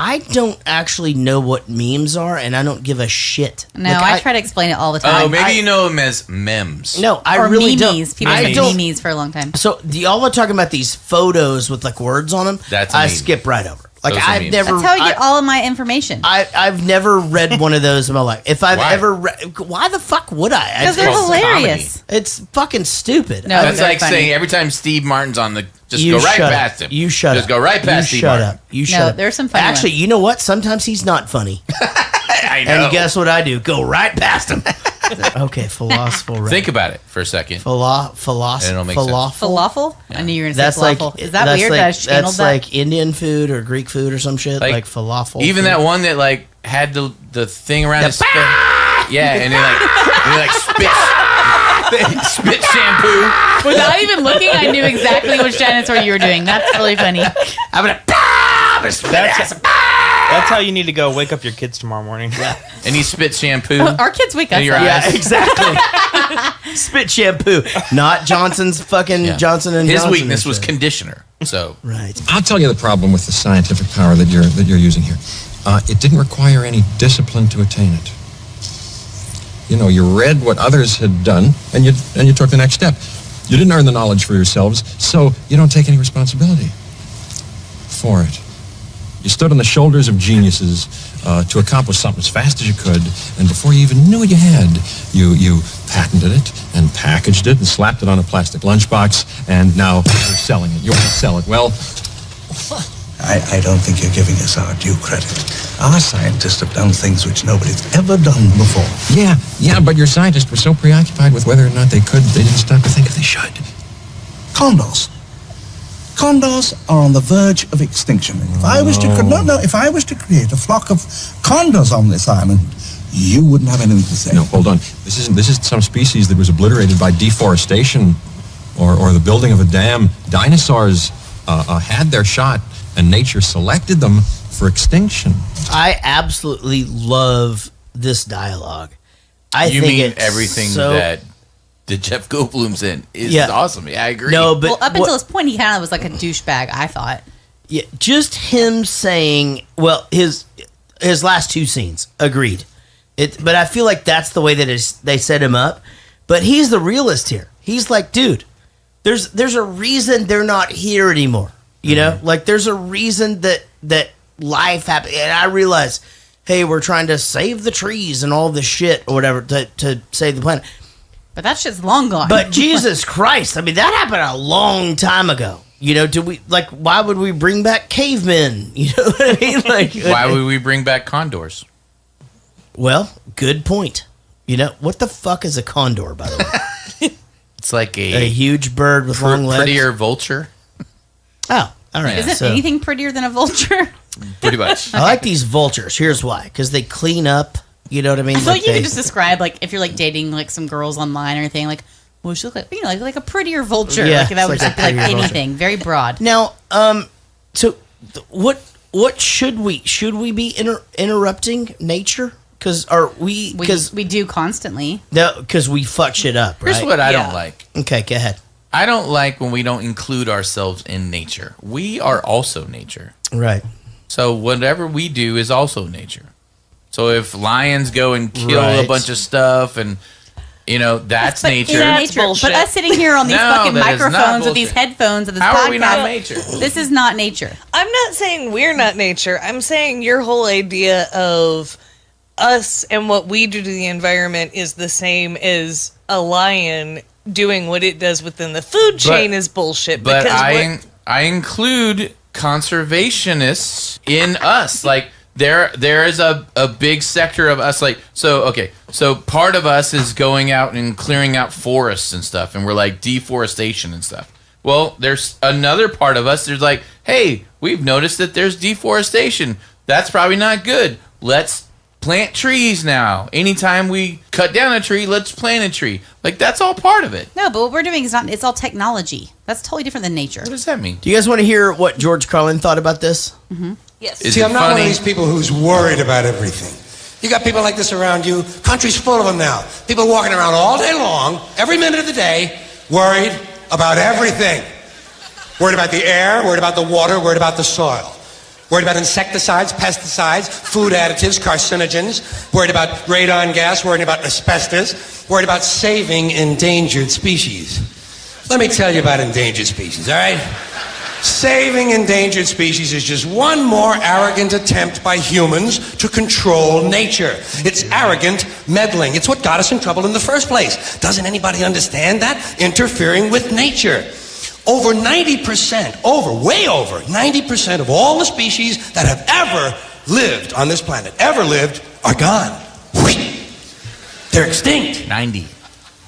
I don't actually know what memes are, and I don't give a shit. No, I try to explain it all the time. Oh, maybe you know them as memes. No, I or really memes. don't. People I say don't. memes for a long time. So y'all are talking about these photos with like words on them. That's a I meme. skip right over. Like Those are I've memes. never. That's how I get all of my information. I've never read one of those in my life. If I've Why? ever read, why the fuck would I? Because they're hilarious. It's fucking stupid. No, That's they're like funny. saying every time Steve Martin's on the, just You go right shut past up. him. You shut Just up. go right past You Steve shut Martin. up. You No, shut up. there's some funny Actually, ones. you know what? Sometimes he's not funny. I know. And guess what I do? Go right past him. Okay, falafel. Think about it for a second. Falafel. And it'll make sense. Falafel? I knew you were going to That's say like falafel. Is that that's weird like, that I channeled that's that? like Indian food or Greek food or some shit like falafel. Even food. that one that like had the thing around his face. Yeah, and he like spit shampoo. Without even looking, I knew exactly which dinosaur you were doing. That's really funny. I'm gonna spit ass. That's how you need to go wake up your kids tomorrow morning. Yeah. And he spit shampoo. Our kids wake us in your up. eyes. Yeah, exactly. Spit shampoo, not Johnson's fucking Johnson and His Johnson weakness and was shit. conditioner. So right. I'll tell you the problem with the scientific power that you're using here. It didn't require any discipline to attain it. You know, you read what others had done, and you took the next step. You didn't earn the knowledge for yourselves, so you don't take any responsibility for it. You stood on the shoulders of geniuses to accomplish something as fast as you could, and before you even knew what you had, you patented it and packaged it and slapped it on a plastic lunchbox, and now you're selling it. You want to sell it. Well, I don't think you're giving us our due credit. Our scientists have done things which nobody's ever done before. yeah, but your scientists were so preoccupied with whether or not they could, they didn't stop to think if they should. Condors. Condors are on the verge of extinction. If I was to create a flock of condors on this island, you wouldn't have anything to say. No, hold on. This isn't some species that was obliterated by deforestation or the building of a dam. Dinosaurs had their shot, and nature selected them for extinction. I absolutely love this dialogue. you think mean it's everything so, that Jeff Goldblum's in is awesome. Yeah, I agree. No, but well, up until this point, he kind of was like a douchebag, I thought. Yeah, just him saying, well, his last two scenes, agreed. But I feel like that's the way that they set him up. But he's the realist here. He's like, dude, there's a reason they're not here anymore. You know, like there's a reason that life happened. And I realize, hey, we're trying to save the trees and all this shit or whatever to save the planet. But that shit's long gone. But Jesus Christ, I mean, that happened a long time ago. You know, why would we bring back cavemen? You know what I mean? Like, why would we bring back condors? Well, good point. You know, what the fuck is a condor, by the way? It's like a huge bird with long legs. Prettier vulture. Oh, all right. Isn't anything prettier than a vulture? Pretty much. I like these vultures. Here's why. Because they clean up. You know what I mean? I feel like you could just describe, like, if you're, like, dating, like, some girls online or anything, like, well, she look like, you know, like a prettier vulture. Yeah, like, that would it's just like be a like prettier anything. Very broad. Now, so what should we be interrupting nature? Because we do constantly. No, because we fuck shit up. Right? Here's what I don't like. Okay, go ahead. I don't like when we don't include ourselves in nature. We are also nature. Right. So whatever we do is also nature. So if lions go and kill Right. a bunch of stuff and, you know, that's nature. That's bullshit. But us sitting here on these No, fucking that is not microphones with these bullshit. headphones of this How podcast. are we not nature? This is not nature. I'm not saying we're not nature. I'm saying your whole idea of us and what we do to the environment is the same as a lion doing what it does within the food chain is bullshit. But Because I include conservationists in us. Like there is a big sector of us. Like so part of us is going out and clearing out forests and stuff, and we're like deforestation and stuff. Well, there's another part of us. There's like, hey, we've noticed that there's deforestation. That's probably not good. Let's plant trees now. Anytime we cut down a tree, let's plant a tree. Like, that's all part of it. No, but what we're doing is not, it's all technology. That's totally different than nature. What does that mean? Do you guys want to hear what George Carlin thought about this? Mm-hmm. Yes. Is See, it I'm not one of funny? these people who's worried about everything. You got people like this around you. Country's full of them now. People walking around all day long, every minute of the day, worried about everything. Worried about the air, worried about the water, worried about the soil. Worried about insecticides, pesticides, food additives, carcinogens. Worried about radon gas, worried about asbestos. Worried about saving endangered species. Let me tell you about endangered species, all right? Saving endangered species is just one more arrogant attempt by humans to control nature. It's arrogant meddling. It's what got us in trouble in the first place. Doesn't anybody understand that? Interfering with nature. Over 90%, way over 90% of all the species that have ever lived on this planet, are gone. They're extinct. 90.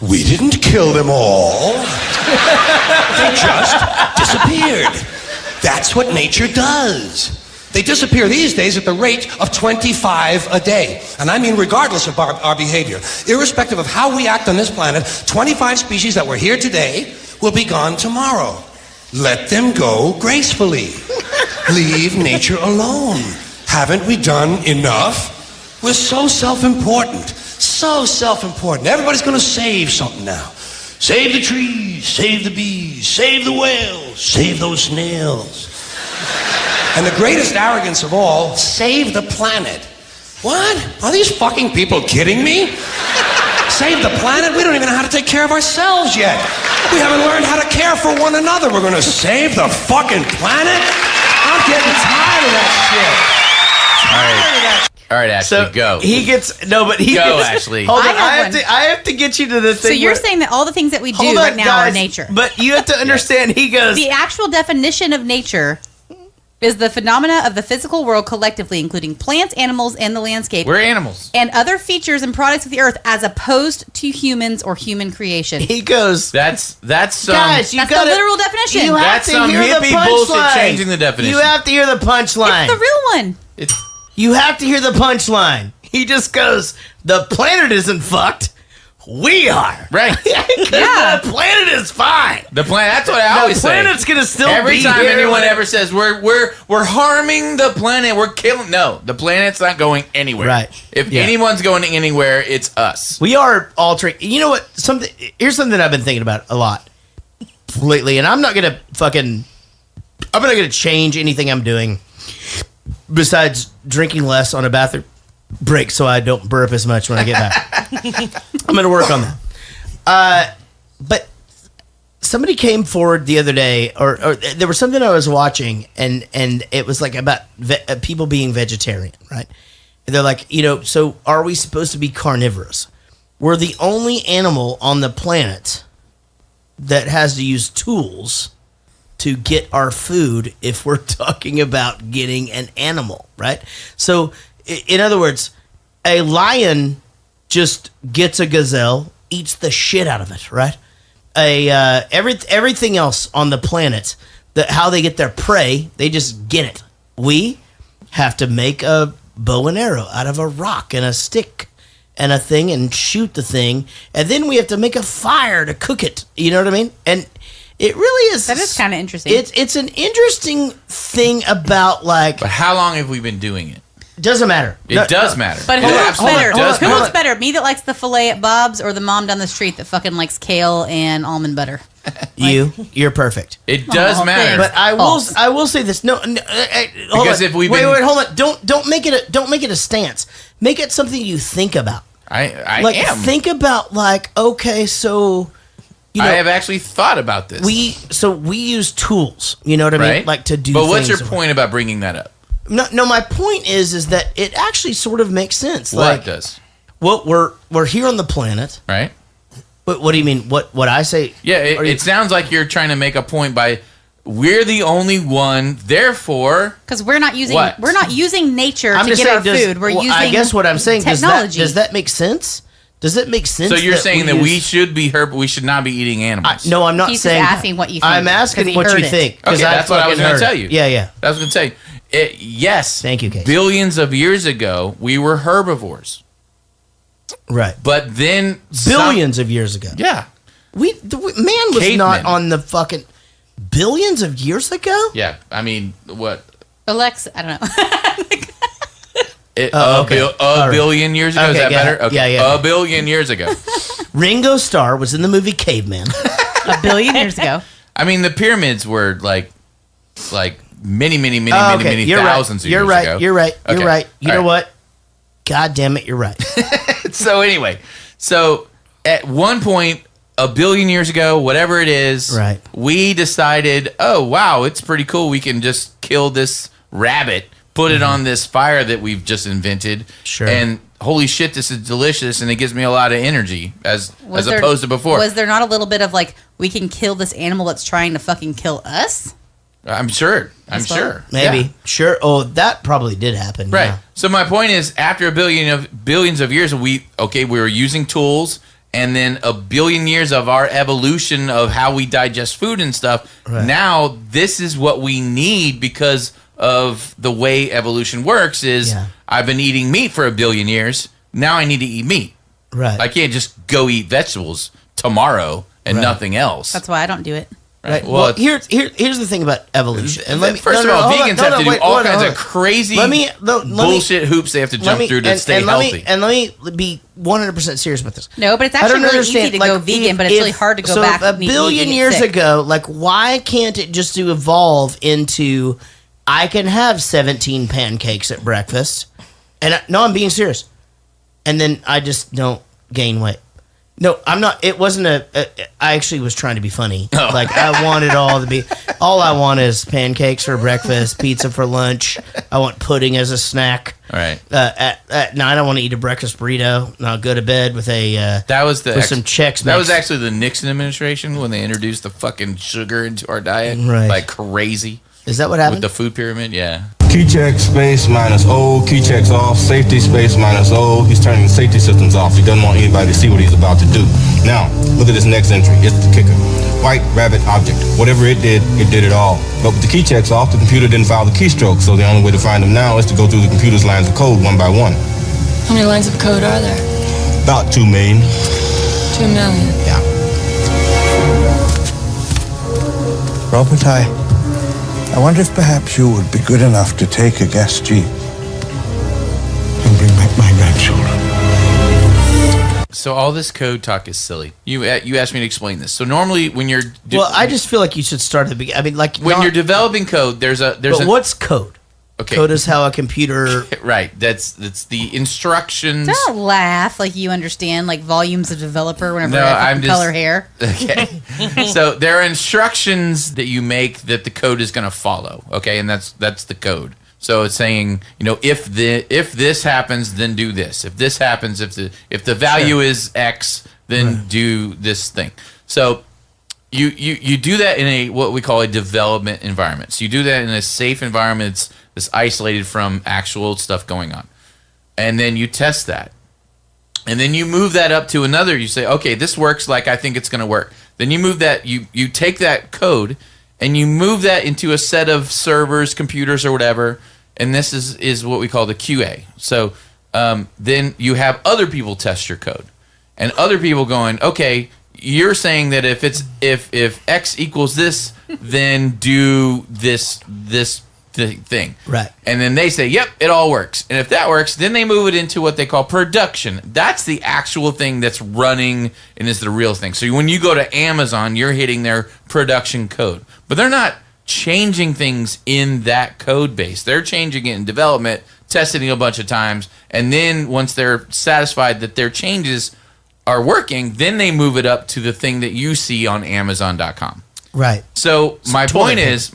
We didn't kill them all. They just disappeared. That's what nature does. They disappear these days at the rate of 25 a day. And I mean regardless of our behavior. Irrespective of how we act on this planet, 25 species that were here today will be gone tomorrow. Let them go gracefully. Leave nature alone. Haven't we done enough? We're so self-important. So self-important. Everybody's going to save something now. Save the trees, save the bees, save the whales, save those snails. And the greatest arrogance of all, save the planet. What? Are these fucking people kidding me? Save the planet? We don't even know how to take care of ourselves yet. We haven't learned how to care for one another. We're going to save the fucking planet? I'm getting tired of that shit. All right, Ashley, go. He gets Ashley. Hold on, I have I have to get you to the thing. So you're where- saying that all the things that we do Hold right on, now guys, are nature. But you have to understand, he goes. The actual definition of nature is the phenomena of the physical world collectively, including plants, animals, and the landscape. We're animals. And other features and products of the earth as opposed to humans or human creation. He goes. That's some. Guys, you That's gotta, the literal definition. You have That's to some hear the hippie bullshit punchline. changing the definition. You have to hear the punchline. It's the real one. You have to hear the punchline. He just goes, the planet isn't fucked. We are. Right. Yeah. The planet is fine. The planet. That's what I always say. The planet's gonna still Every be time here. anyone ever says we're harming the planet, we're killing. No, the planet's not going anywhere. Right. If Yeah. anyone's going anywhere, it's us. We are altering. You know what? Here's something I've been thinking about a lot lately, and I'm not gonna change anything I'm doing besides drinking less on a bathroom break so I don't burp as much when I get back. I'm gonna work on that. But somebody came forward the other day, or there was something I was watching, and it was like about people being vegetarian, right? And they're like, so are we supposed to be carnivorous? We're the only animal on the planet that has to use tools to get our food if we're talking about getting an animal, right? So, in other words, a lion just gets a gazelle, eats the shit out of it, right? Everything else on the planet, how they get their prey, they just get it. We have to make a bow and arrow out of a rock and a stick and a thing and shoot the thing, and then we have to make a fire to cook it. You know what I mean? And it really is. That is kind of interesting. It's an interesting thing about But how long have we been doing it? Doesn't matter. It does matter. But It who looks absolutely better? does Who matter. looks better? Me that likes the filet at Bob's, or the mom down the street that fucking likes kale and almond butter? You're perfect. It does matter. But I will say this. No, hold Because on. if we've wait, been- hold on. Don't make it a stance. Make it something you think about. I am. Think about okay, so I have actually thought about this. we use tools. You know what I mean? Right? Like to do. But what's your things. point about bringing that up? No. My point is that it actually sort of makes sense. What does? Well, we're here on the planet, right? But what do you mean? What I say? Yeah, it sounds like you're trying to make a point by we're the only one, therefore. Because we're not using What? nature I'm to just get our saying, food. We're using. I guess what I'm saying technology. does that make sense? Does it make sense? So you're saying that we use- should be we should not be eating animals? No, I'm not He's just saying. asking what you think, I'm 'cause asking he what heard you it. think. Okay, that's what I was going to tell you. Yeah. I was going to say, yes. Thank you, Casey. Billions of years ago, we were herbivores. Right. But then Billions of years ago. Yeah. Man was Cavemen. not on the fucking billions of years ago. Yeah. I mean, what? Alexa, I don't know. A billion years ago? Okay, Is that yeah, better? Okay. yeah. A billion years ago. Ringo Starr was in the movie Caveman. A billion years ago. I mean, the pyramids were like many thousands of years ago. You're right. Okay. You're right. You All know right. what? God damn it, you're right. So anyway, at one point, a billion years ago, whatever it is, Right. we decided, oh, wow, it's pretty cool. We can just kill this rabbit, put it on this fire that we've just invented. Sure. And holy shit, this is delicious, and it gives me a lot of energy as opposed to before. Was there not a little bit of like, we can kill this animal that's trying to fucking kill us? I'm sure. Maybe. Yeah. Sure. Oh, that probably did happen. Right. Yeah. So my point is, after billions of years, we were using tools, and then a billion years of our evolution of how we digest food and stuff. Right. Now this is what we need because of the way evolution works. I've been eating meat for a billion years. Now I need to eat meat. Right. I can't just go eat vegetables tomorrow and nothing else. That's why I don't do it. Right. Well, here's the thing about evolution. And First of all, vegans have to do all kinds of crazy bullshit hoops they have to jump through to stay healthy. Let me be 100% serious about this. No, but it's actually really easy to go vegan, but it's really hard to go back. A billion years ago, like, why can't it just evolve into, I can have 17 pancakes at breakfast, and I'm being serious, and then I just don't gain weight. No, I'm not. It wasn't I actually was trying to be funny. Oh. Like, I want it all to be. All I want is pancakes for breakfast, pizza for lunch. I want pudding as a snack. All right. At night, I want to eat a breakfast burrito. And I'll go to bed with a. That was with some Chex That was Mix. actually the Nixon administration when they introduced the fucking sugar into our diet, Right. like crazy. Is that what happened? With the food pyramid? Yeah. Key check space minus O. Key checks off. Safety space minus O. He's turning the safety systems off. He doesn't want anybody to see what he's about to do. Now, look at this next entry. It's the kicker. White rabbit object. Whatever it did it all. But with the key checks off, the computer didn't file the keystrokes, so the only way to find them now is to go through the computer's lines of code one by one. How many lines of code are there? About 2 million. 2 million. Yeah. Robert, I wonder if perhaps you would be good enough to take a guest jeep and bring back my grandchildren. So all this code talk is silly. You asked me to explain this. So normally when you're I just feel like you should start at the beginning. I mean, like, when you're developing code, But what's code? Okay. Code is how a computer. Right. That's the instructions. Don't laugh like you understand like volumes of developer whenever No, I I'm fucking just- color hair. Okay. So there are instructions that you make that the code is going to follow. Okay, and that's the code. So it's saying, if this happens, then do this. If this happens, if the value is X, then do this thing. So you do that in what we call a development environment. So you do that in a safe environment that's isolated from actual stuff going on. And then you test that. And then you move that up to another. You say, okay, this works like I think it's going to work. Then you move that, you take that code and you move that into a set of servers, computers, or whatever. And this is what we call the QA. So then you have other people test your code. And other people going, okay, you're saying that if X equals this, then do this thing. Right. And then they say, yep, it all works. And if that works, then they move it into what they call production. That's the actual thing that's running and is the real thing. So when you go to Amazon, you're hitting their production code. But they're not changing things in that code base. They're changing it in development, testing it a bunch of times, and then once they're satisfied that their changes are working, then they move it up to the thing that you see on Amazon.com. Right. So my point is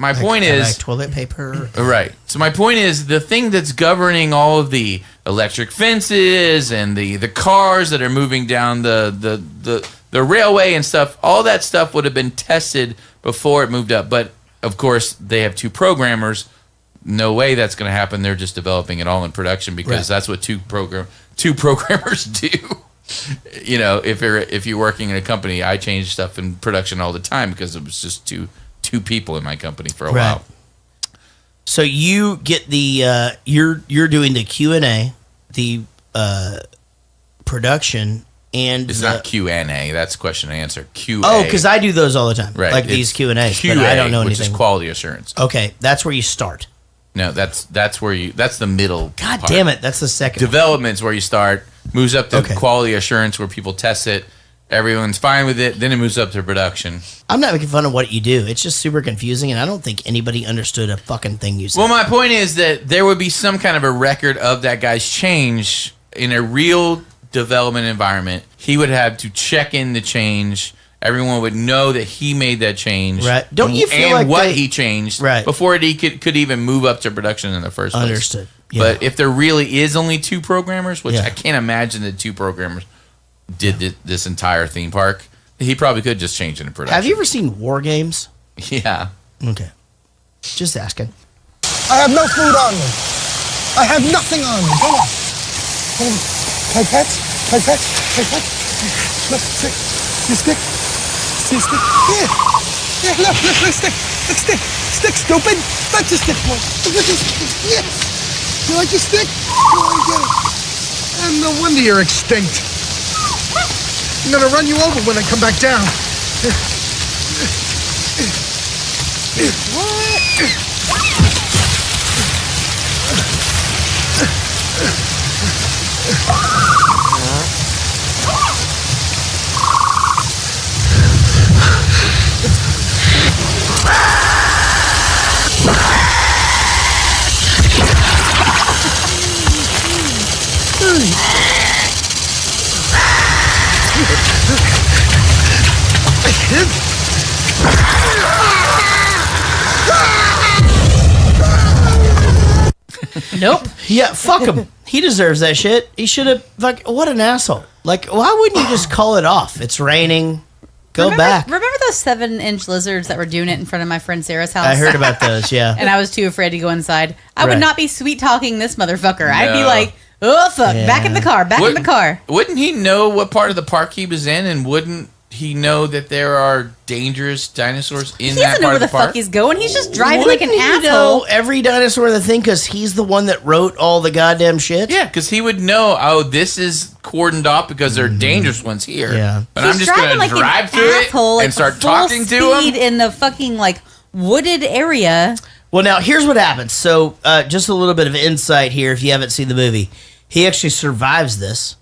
toilet paper. Right. So my point is the thing that's governing all of the electric fences and the cars that are moving down the railway and stuff, all that stuff would have been tested before it moved up. But of course, they have two programmers. No way that's going to happen. They're just developing it all in production because that's what two programmers do. If you're working in a company, I change stuff in production all the time because it was just two people in my company for a while. So you get the you're doing the Q&A, the production, and it's not Q&A. That's question and answer. QA. Oh, because I do those all the time, right? like these Q&As. QA, but I don't know anything. Which is quality assurance. Okay, that's where you start. No, that's the middle. God part. damn it, that's the second. Development's where you start. Moves up to quality assurance where people test it. Everyone's fine with it. Then it moves up to production. I'm not making fun of what you do. It's just super confusing, and I don't think anybody understood a fucking thing you said. Well, my point is that there would be some kind of a record of that guy's change in a real development environment. He would have to check in the change. Everyone would know that he made that change. Right. Don't you feel and like what they- he changed Right. before he could even move up to production in the first place. Understood. Yeah. But if there really is only 2 programmers, which Yeah. I can't imagine that 2 programmers did this entire theme park, he probably could just change it in production. Have you ever seen War Games? Yeah. Okay. Just asking. I have no food on me. I have nothing on me. Come on. Come on. Play pets? Play pets? Play pets? Look, stick. See a stick? See a stick? Yeah. Yeah, look, stick. Look, stick. Stick, stupid. That's a stick, boy. Look at this. Yes. You like your stick? Go on, get it. And no wonder you're extinct. I'm gonna run you over when I come back down. Nope. Yeah, fuck him. He deserves that shit. He should have. What an asshole. Like, why wouldn't you just call it off? It's raining. Go back. Remember those 7-inch lizards that were doing it in front of my friend Sarah's house? I heard about those, yeah. And I was too afraid to go inside. I Right. would not be sweet talking this motherfucker. I'd be No. like, oh, fuck, back in the car, back in the car. Wouldn't he know what part of the park he was in, and wouldn't he know that there are dangerous dinosaurs in He that doesn't know part where of the the park? fuck he's going. He's just driving like an Wouldn't he asshole. know every dinosaur in the thing because he's the one that wrote all the goddamn shit? Yeah, because he would know, oh, this is cordoned off because there are dangerous ones here. Yeah. But I'm He's just going driving to like drive an through it asshole, like and start full talking to speed him. in the fucking like wooded area. Well, now, here's what happens. So, just a little bit of insight here if you haven't seen the movie. He actually survives this.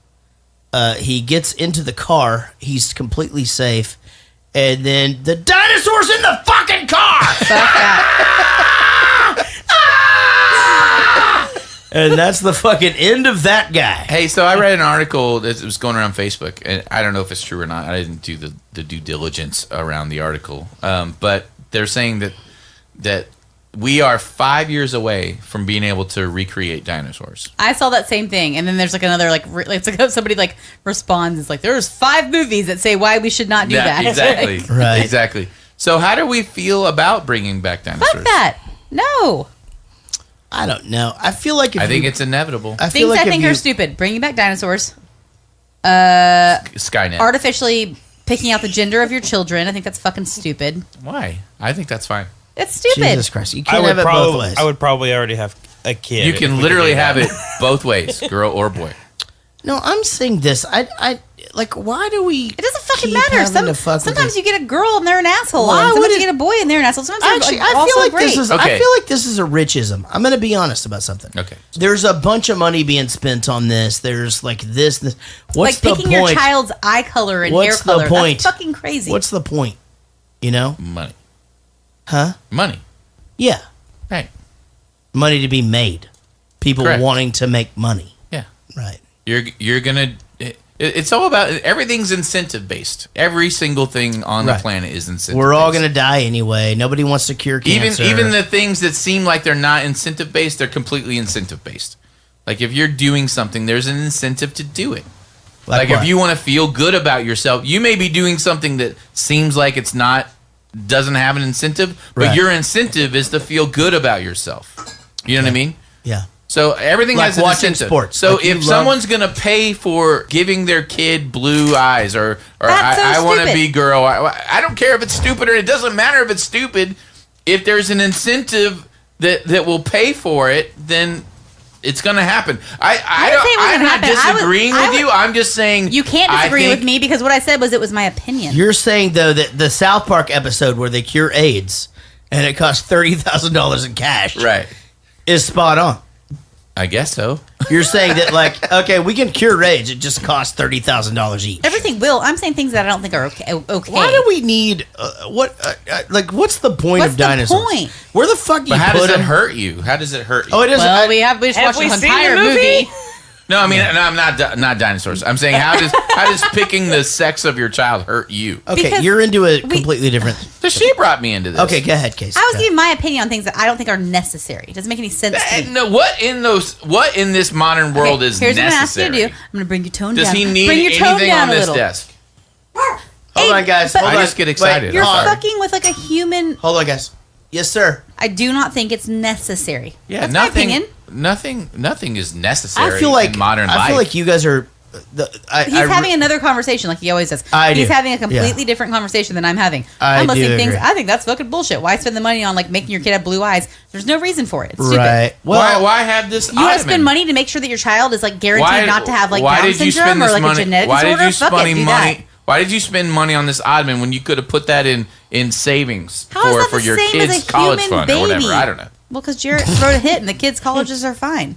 He gets into the car. He's completely safe. And then the dinosaur's in the fucking car! And that's the fucking end of that guy. Hey, so I read an article that was going around Facebook, and I don't know if it's true or not. I didn't do the due diligence around the article. But they're saying that we are 5 years away from being able to recreate dinosaurs. I saw that same thing, and then there's like another it's like somebody like responds. It's like there's 5 movies that say why we should not do that. Exactly. Right. Exactly. So how do we feel about bringing back dinosaurs? Fuck that. No. I don't know. I feel like if I think it's inevitable. I feel Things like I think if are you, stupid. Bringing back dinosaurs. Skynet. Artificially picking out the gender of your children. I think that's fucking stupid. Why? I think that's fine. It's stupid. Jesus Christ, you can't have it both ways. I would probably already have a kid. You if can we literally could do have that. it both ways, girl or boy. No, I'm saying this. I like. Why do we? It doesn't fucking keep matter. having to fuck with Sometimes it? you get a girl and they're an asshole. Why and would sometimes it- you get a boy and they're an asshole. Sometimes Actually, they're I also feel like great. this is. Okay. I feel like this is a richism. I'm going to be honest about something. Okay. There's a bunch of money being spent on this. There's like this. What's like the picking point? your child's eye color and What's hair color. the point? That's fucking crazy. What's the point? You know? Money. Huh? Money. Yeah. Right. Money to be made. People Correct. wanting to make money. Yeah. Right. You're gonna. It's all about everything's incentive based. Every single thing on the Right. planet is incentive. We're all going to die anyway. Nobody wants to cure cancer. Even the things that seem like they're not incentive based, they're completely incentive based. Like if you're doing something, there's an incentive to do it. Like what? if you want to feel good about yourself, you may be doing something that seems like it's not doesn't have an incentive, but Right. your incentive is to feel good about yourself. You know what I mean? Yeah. So everything Like has an watching incentive. sports. So Like you if love- someone's gonna pay for giving their kid blue eyes, or That's so I want to stupid. be girl, I don't care if it's stupid or it doesn't matter if it's stupid. If there's an incentive that will pay for it, then it's gonna happen. I didn't say it wasn't I'm gonna not happen. disagreeing I with would- you. I'm just saying You can't I disagree think- with me because what I said was it was my opinion. You're saying, though, that the South Park episode where they cure AIDS and it costs $30,000 in cash. Right. is spot on. I guess so. You're saying that, like, okay, we can cure AIDS. It just costs $30,000 each. Everything will. I'm saying things that I don't think are okay. Why do we need what's the point What's of the dinosaurs? point? Where the fuck do you But how put does it them? hurt you? How does it hurt you? Oh, it doesn't. Well, we just watched the entire movie. No, I mean, no, I'm not dinosaurs. I'm saying how does picking the sex of your child hurt you? Okay, Because you're into a completely different. So she brought me into this. Okay, go ahead, Casey. I was giving my opinion on things that I don't think are necessary. It doesn't make any sense to me. No, what in this modern world is here's necessary? what I'm asking you to do. I'm going to bring your tone Does down. he need bring your tone anything down on a this little. desk? Hold on, guys. but- Hold I on. just get excited. You're I'm sorry. fucking with like a human. Hold on, guys. Yes, sir. I do not think it's necessary. Yeah, That's nothing. my opinion. Nothing is necessary. I feel like in modern life. I feel like you guys are. He's having another conversation like he always does. He's having a completely different conversation than I'm having. I'm listening to things. agree. I think that's fucking bullshit. Why spend the money on like making your kid have blue eyes? There's no reason for it. It's stupid. Right. Well, why have this? You want to spend money to make sure that your child is like guaranteed not to have like Down syndrome or like a genetic disorder? Fuck it, do that. Why did you spend money on this ottoman when you could have put that in savings How is that for the your same as kids' a college human fund or whatever? baby? I don't know. Well, because Jarrett wrote a hit and the kids' colleges are fine.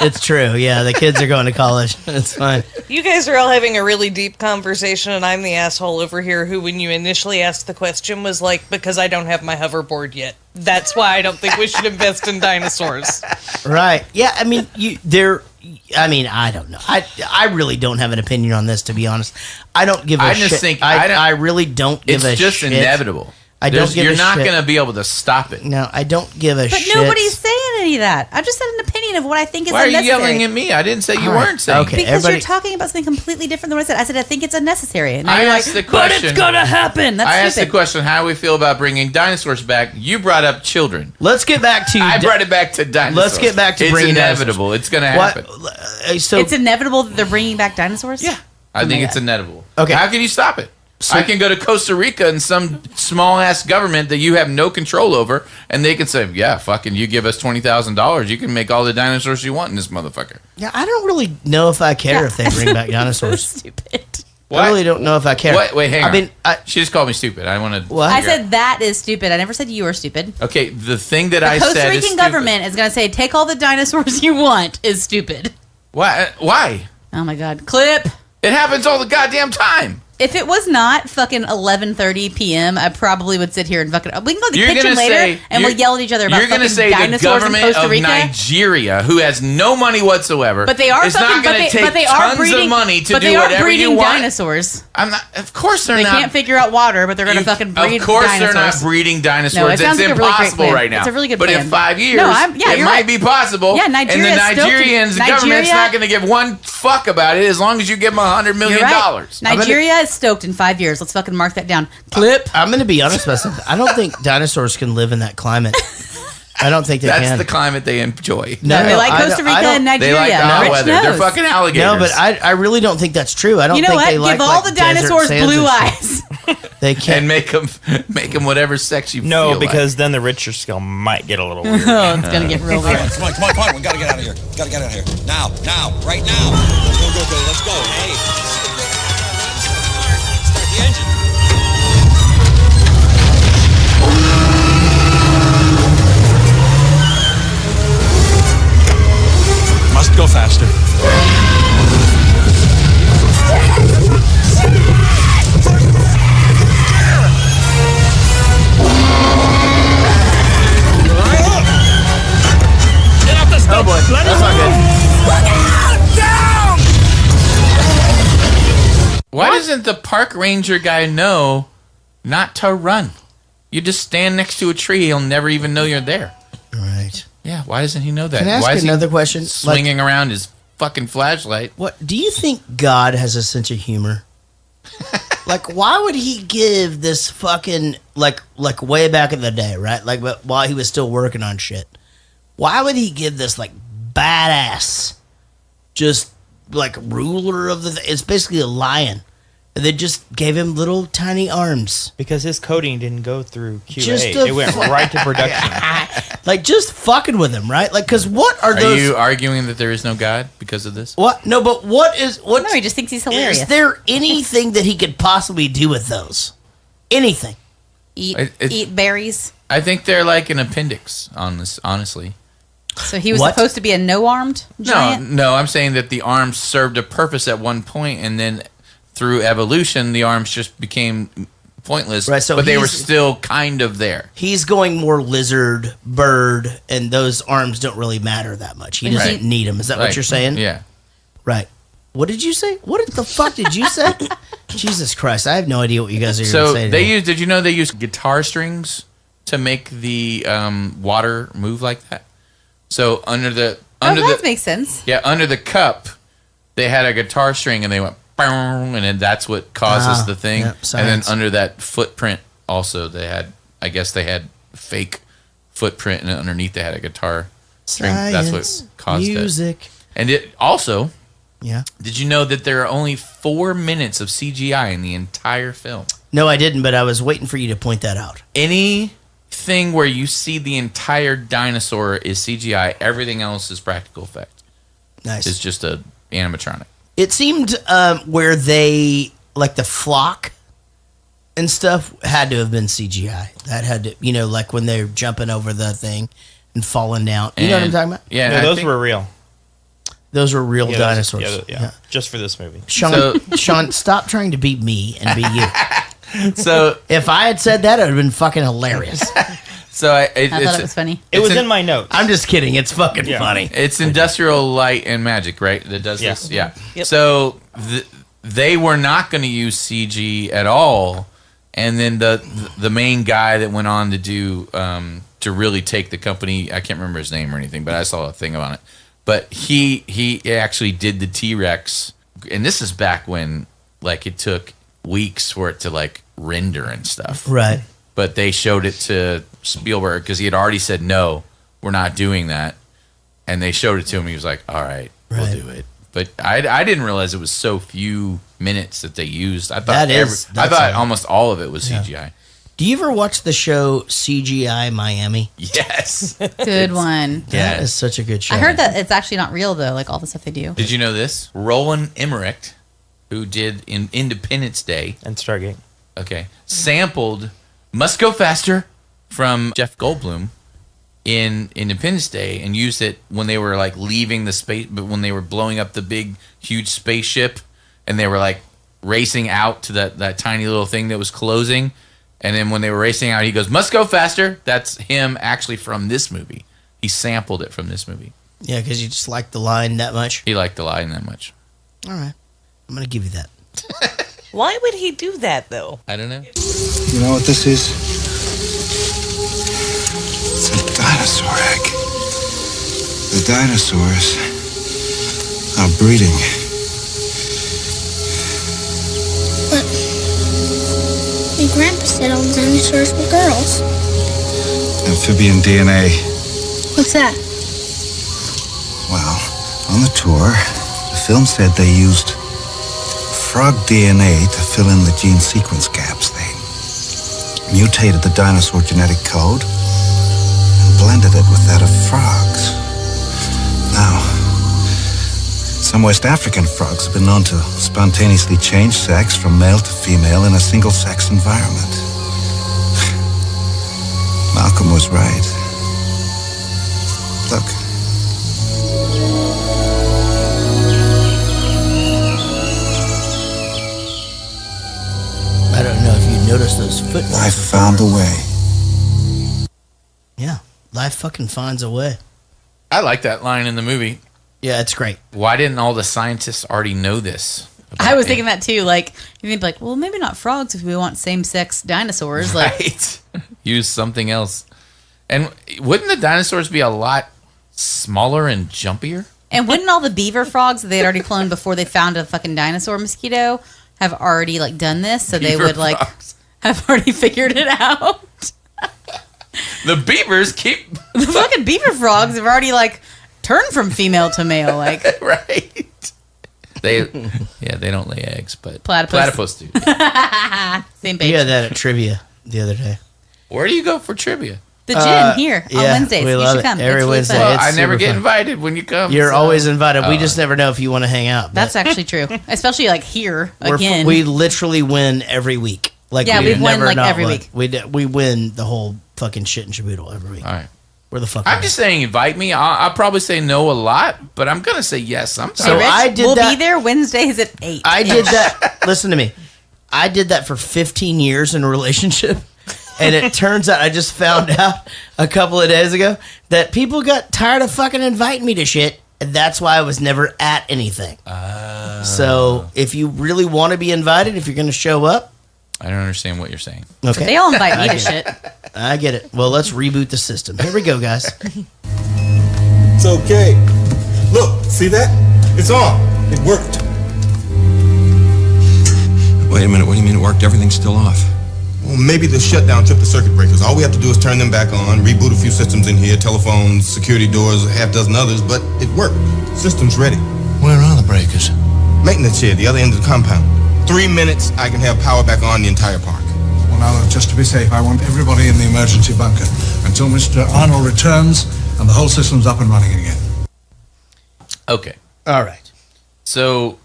It's true. Yeah, the kids are going to college. It's fine. You guys are all having a really deep conversation, and I'm the asshole over here who, when you initially asked the question, was like, because I don't have my hoverboard yet. That's why I don't think we should invest in dinosaurs. Right. Yeah. I mean, I don't know. I really don't have an opinion on this, to be honest. I don't give a I shit. just think I really don't give a shit. It's just inevitable. You're not going to be able to stop it. No, I don't give a shit. But nobody's saying any of that. I just said an opinion of what I think is Why are you unnecessary. yelling at me? I didn't say you All right. weren't saying. Okay, Because you're talking about something completely different than what I said. I said I think it's unnecessary. And now I you're asked like, the question. but it's gonna happen. That's I asked the stupid. question, how do we feel about bringing dinosaurs back? You brought up children. Let's get back to. I brought it back to dinosaurs. Let's get back to it's bringing inevitable. dinosaurs. It's going to happen. So It's inevitable that they're bringing back dinosaurs. Yeah, I think it's inevitable. Okay. How can you stop it? I can go to Costa Rica and some small ass government that you have no control over, and they can say, "Yeah, fucking, you give us $20,000, you can make all the dinosaurs you want in this motherfucker." Yeah, I don't really know if I care if they bring back dinosaurs. Stupid. I really don't know if I care. Wait, hang on. I mean, she just called me stupid. I want to. I said that is stupid. I never said you were stupid. Okay, the thing that The I Costa said is Rican stupid. government is going to say, take all the dinosaurs you want is stupid. Why? Oh my God. Clip. It happens all the goddamn time. If it was not fucking 11:30 p.m., I probably would sit here and fucking. We can go to the You're kitchen gonna later say- and we'll you're- yell at each other about You're going to fucking say the dinosaurs in government Costa of Rica. Nigeria, who has no money whatsoever, But they are is fucking. not going to take but they are tons breeding of money to but do they are whatever breeding you want. dinosaurs. I'm not. Of course they're They not. can't figure out water, but they're going to fucking breed. Of course dinosaurs. they're not breeding dinosaurs. No, it it's sounds like a really great impossible plan. right now. It's a really good but plan. in 5 years, No, it you're might right. be possible. Yeah, and the Nigeria's stoked. Nigerians, the government's Nigeria- not going to give one fuck about it as long as you give them $100 million. You're right. Nigeria is stoked in 5 years. Let's fucking mark that down. Clip. I'm going to be honest about something. I don't think dinosaurs can live in that climate. I don't think they That's can. the climate they enjoy. No, they like I Costa don't- Rica I don't- and Nigeria. They like the hot Rich weather. They're knows. fucking alligators. No, but I really don't think that's true. I don't You know think what? they like Give all like the dinosaurs desert sands blue and shit. eyes. They can't. and make them whatever sex you No, feel because then the Richter scale might get a little weird. Oh, it's gonna get real All weird. right, come on. We gotta get out of here. Gotta get out of here. Now, right now. Go. Let's go. Hey. Start the engine. Must go faster. Oh boy, that's not good. Why doesn't the park ranger guy know not to run? You just stand next to a tree; he'll never even know you're there. Right. Yeah. Why doesn't he know that? Can I ask why is another he question? Swinging around his fucking flashlight. What do you think God has a sense of humor? Like, why would he give this fucking like way back in the day, right? Like, while he was still working on shit, why would he give this like badass, just like ruler of the? It's basically a lion, and they just gave him little tiny arms. Because his coding didn't go through QA. Just It went right to production. Like, just fucking with him, right? Like, because what are Are those? you arguing that there is no God because of this? What? No, but what is what? No, he just thinks he's hilarious. Is there anything that he could possibly do with those? Anything? Eat berries. I think they're like an appendix on this, honestly. So he was supposed to be a no-armed giant? No, I'm saying that the arms served a purpose at one point, and then through evolution, the arms just became pointless. Right, so but they were he's- still kind of there. He's going more lizard, bird, and those arms don't really matter that much. He doesn't Right. need them. Is that what Right. you're saying? Yeah. Right. What did you say? What the fuck did you say? Jesus Christ, I have no idea what you guys are going to So say. they use. Did you know they use guitar strings to make the water move like that? So under the that makes sense. Yeah, under the cup, they had a guitar string, and they went, "Boom," and then that's what causes the thing. yep, and then science. under that footprint, also they had. I guess they had fake footprint, and underneath they had a guitar string. That's Science, what caused music. it. And it also. Yeah. Did you know that there are only 4 minutes of CGI in the entire film? No, I didn't, but I was waiting for you to point that out. Anything where you see the entire dinosaur is CGI. Everything else is practical effect. Nice. It's just a animatronic. It seemed where they, like the flock and stuff, had to have been CGI. That had to, like when they're jumping over the thing and falling down. You know what I'm talking about? Yeah, No, those were real. Those were real Yeah, dinosaurs. yeah, just for this movie. Sean, stop trying to be me and be you. So if I had said that, it would have been fucking hilarious. So I thought it was funny. It was in my notes. I'm just kidding. It's fucking funny. It's Industrial Light and Magic, right? That does this? Yeah. Yep. So they were not going to use CG at all. And then the main guy that went on to do, to really take the company, I can't remember his name or anything, but I saw a thing on it. But he actually did the T-Rex, and this is back when like it took weeks for it to like render and stuff. Right. But they showed it to Spielberg because he had already said, no, we're not doing that. And they showed it to him. He was like, all right, we'll do it. But I didn't realize it was so few minutes that they used. I thought I thought almost all of it was CGI. Do you ever watch the show CGI Miami? Yes. Good one. That is such a good show. I heard that it's actually not real, though, like all the stuff they do. Did you know this? Roland Emmerich, who did in Independence Day and Stargate, sampled "Must Go Faster" from Jeff Goldblum in Independence Day and used it when they were like leaving the space, but when they were blowing up the big, huge spaceship, and they were like racing out to that tiny little thing that was closing. And then when they were racing out, he goes, "Must go faster." That's him actually from this movie. He sampled it from this movie. Yeah, because you just like the line that much. He liked the line that much. All right. I'm going to give you that. Why would he do that, though? I don't know. You know what this is? It's a dinosaur egg. The dinosaurs are breeding. My grandpa said all dinosaurs were girls. Amphibian DNA. What's that? Well, on the tour, the film said they used frog DNA to fill in the gene sequence gaps. They mutated the dinosaur genetic code and blended it with that of frogs. Now, some West African frogs have been known to spontaneously change sex from male to female in a single-sex environment. Malcolm was right. Look. I don't know if you noticed those footballs. I found a way. Yeah. Life fucking finds a way. I like that line in the movie. Yeah, it's great. Why didn't all the scientists already know this? I was thinking that too. Like, you'd be like, well, maybe not frogs if we want same-sex dinosaurs. Like, Right. Use something else. And wouldn't the dinosaurs be a lot smaller and jumpier? and wouldn't all the beaver frogs that they had already cloned before they found a fucking dinosaur mosquito have already like done this? So they Beaver would like frogs. have already figured it out. The beavers keep The fucking beaver frogs have already like turned from female to male. Like, right. They don't lay eggs, but Platypus. do. Same page. We had that at trivia the other day. Where do you go for trivia? The gym here on yeah, Wednesdays. we You love should it. come. Every It's really Wednesday. fun. Well, It's I never super get fun. invited when you come. You're so- always invited. We Oh. just never know if you want to hang out. That's actually true, especially like here again. We literally win every week. Like Yeah, we've won, never like, not every won. week. We win the whole fucking shit in Shaboodle every week. All right. Where the fuck? I'm just saying, invite me. I'll probably say no a lot, but I'm gonna say yes sometimes. So I did we'll that. be there Wednesdays at 8. I did that. Listen to me. I did that for 15 years in a relationship, and it turns out I just found out a couple of days ago that people got tired of fucking inviting me to shit, and that's why I was never at anything. So if you really want to be invited, if you're going to show up, I don't understand what you're saying. okay. They all invite me to shit. I get it. Well, let's reboot the system. Here we go, guys. It's okay. Look, see that? It's on. It worked. Wait a minute, what do you mean it worked? Everything's still off. Well, maybe the shutdown tripped the circuit breakers. All we have to do is turn them back on, reboot a few systems in here, telephones, security doors, a half dozen others, but it worked. System's ready. Where are the breakers? Maintenance here, the other end of the compound. 3 minutes, I can have power back on the entire park. Well, now, just to be safe, I want everybody in the emergency bunker until Mr. Arnold returns and the whole system's up and running again. Okay. All right. So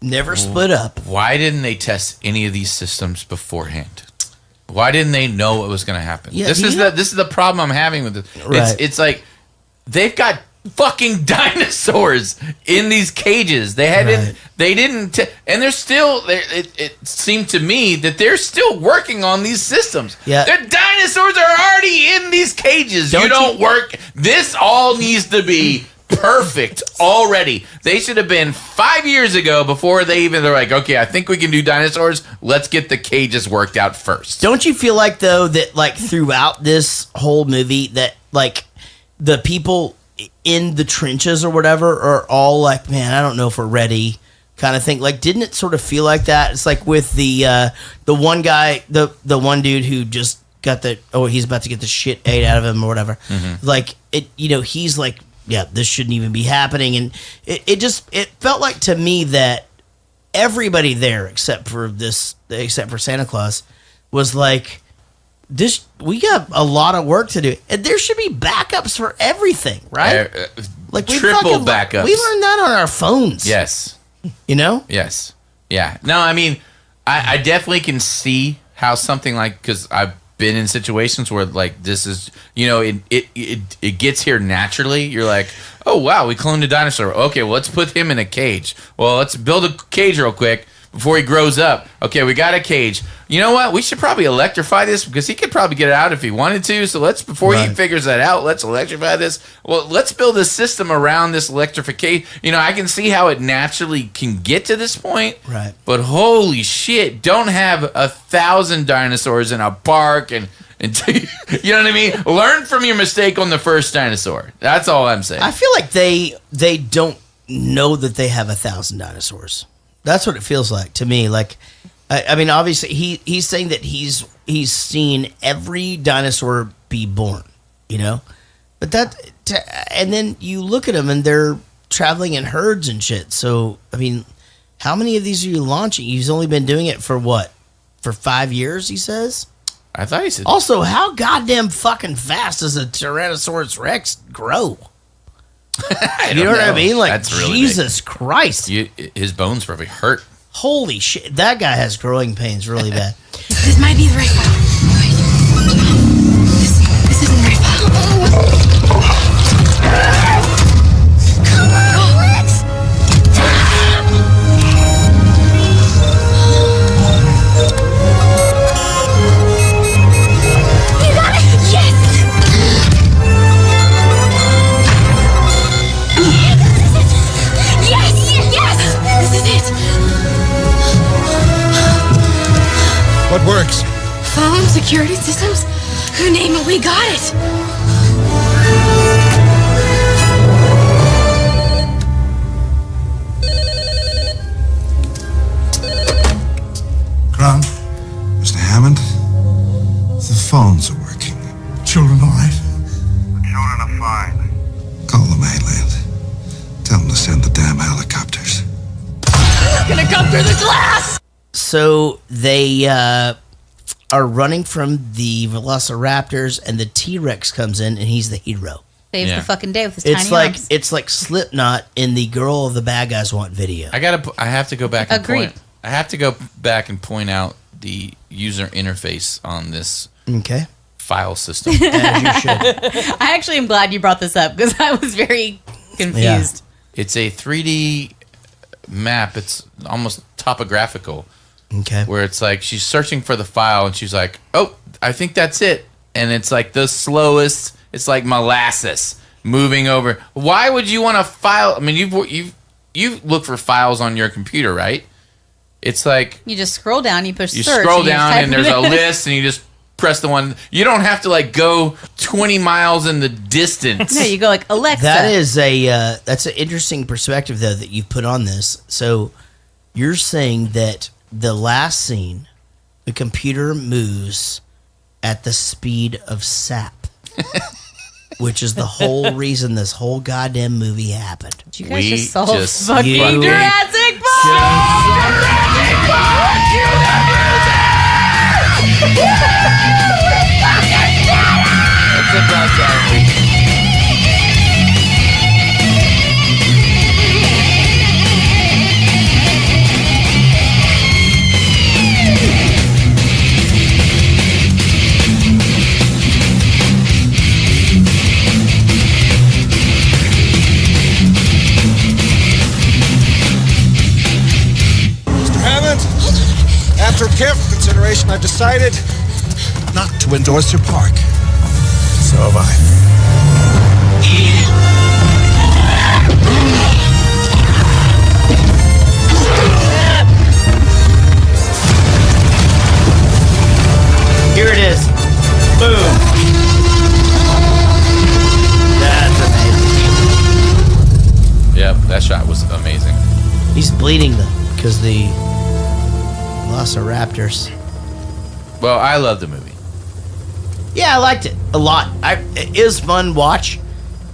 never split up. Why didn't they test any of these systems beforehand? Why didn't they know what was going to happen? Yeah, this is the problem I'm having with this. Right. It's like they've got fucking dinosaurs in these cages. They didn't, and they're still. It seemed to me that they're still working on these systems. Yeah. Their dinosaurs are already in these cages. You don't work. This all needs to be perfect already. They should have been 5 years ago before they're like, okay, I think we can do dinosaurs. Let's get the cages worked out first. Don't you feel like, though, that like throughout this whole movie that like the people in the trenches or whatever are all like, man, I don't know if we're ready kind of thing. Like, didn't it sort of feel like that? It's like with the one guy, the one dude who just got he's about to get the shit ate out of him or whatever. Mm-hmm. Like it, he's like, yeah, this shouldn't even be happening. And it felt like to me that everybody there except for Santa Claus was like, we got a lot of work to do. And there should be backups for everything, right? Like triple backups. We learned that on our phones. Yes. Yes. Yeah. No, I mean, I definitely can see how something like, because I've been in situations where like this is, it gets here naturally. You're like, oh wow, we cloned a dinosaur. Okay, well, let's put him in a cage. Well, let's build a cage real quick before he grows up. Okay, we got a cage. You know what? We should probably electrify this because he could probably get it out if he wanted to. So before he figures that out, let's electrify this. Well, let's build a system around this electrification. I can see how it naturally can get to this point. Right. But holy shit, don't have 1,000 dinosaurs in a park and you know what I mean? Learn from your mistake on the first dinosaur. That's all I'm saying. I feel like they don't know that they have 1,000 dinosaurs. That's what it feels like to me. Like, I mean, obviously he's saying that he's seen every dinosaur be born, but and then you look at them and they're traveling in herds and shit. So, I mean, how many of these are you launching? He's only been doing it for what? For 5 years, he says? I thought he said. Also, how goddamn fucking fast does a Tyrannosaurus Rex grow? You know what I mean? Like, that's really Jesus Christ. His bones probably hurt. Holy shit. That guy has growing pains really bad. This might be the right file. This isn't the right file. You got it! Yes! Yes! This is it! What works? Phone, security systems, you name it, we got it. Grant, Mr. Hammond, the phones are working. Children all right? The children are fine. Call the mainland. Tell them to send the damn helicopters. Gonna come through the glass! So they are running from the Velociraptors, and the T-Rex comes in, and he's the hero. Saves the fucking day with his tiny arms. It's like Slipknot in the "Girl of the Bad Guys Want" video. I have to go back and Agreed. point out the user interface on this. Okay. file system. As you should. I actually am glad you brought this up because I was very confused. It's a 3D map. It's almost topographical. Okay. Where it's like she's searching for the file and she's like, oh, I think that's it. And it's like the slowest. It's like molasses moving over. Why would you want to file? I mean, you look for files on your computer, right? It's like You just scroll down, you push you search. scroll and you down type and it there's a in. list and you just press the one. You don't have to like go 20 miles in the distance. No, you go like Alexa. That is that's an interesting perspective though that you've put on this. So you're saying that the last scene, the computer moves at the speed of sap, which is the whole reason this whole goddamn movie happened. You guys just saw fucking Jurassic Mr. Hammond, after careful consideration, I've decided not to endorse your park. So have I. Here it is. Boom. That's amazing. Yep, that shot was amazing. He's bleeding them because the Velociraptors. Well, I love the movie. Yeah, I liked it a lot. It is fun watch.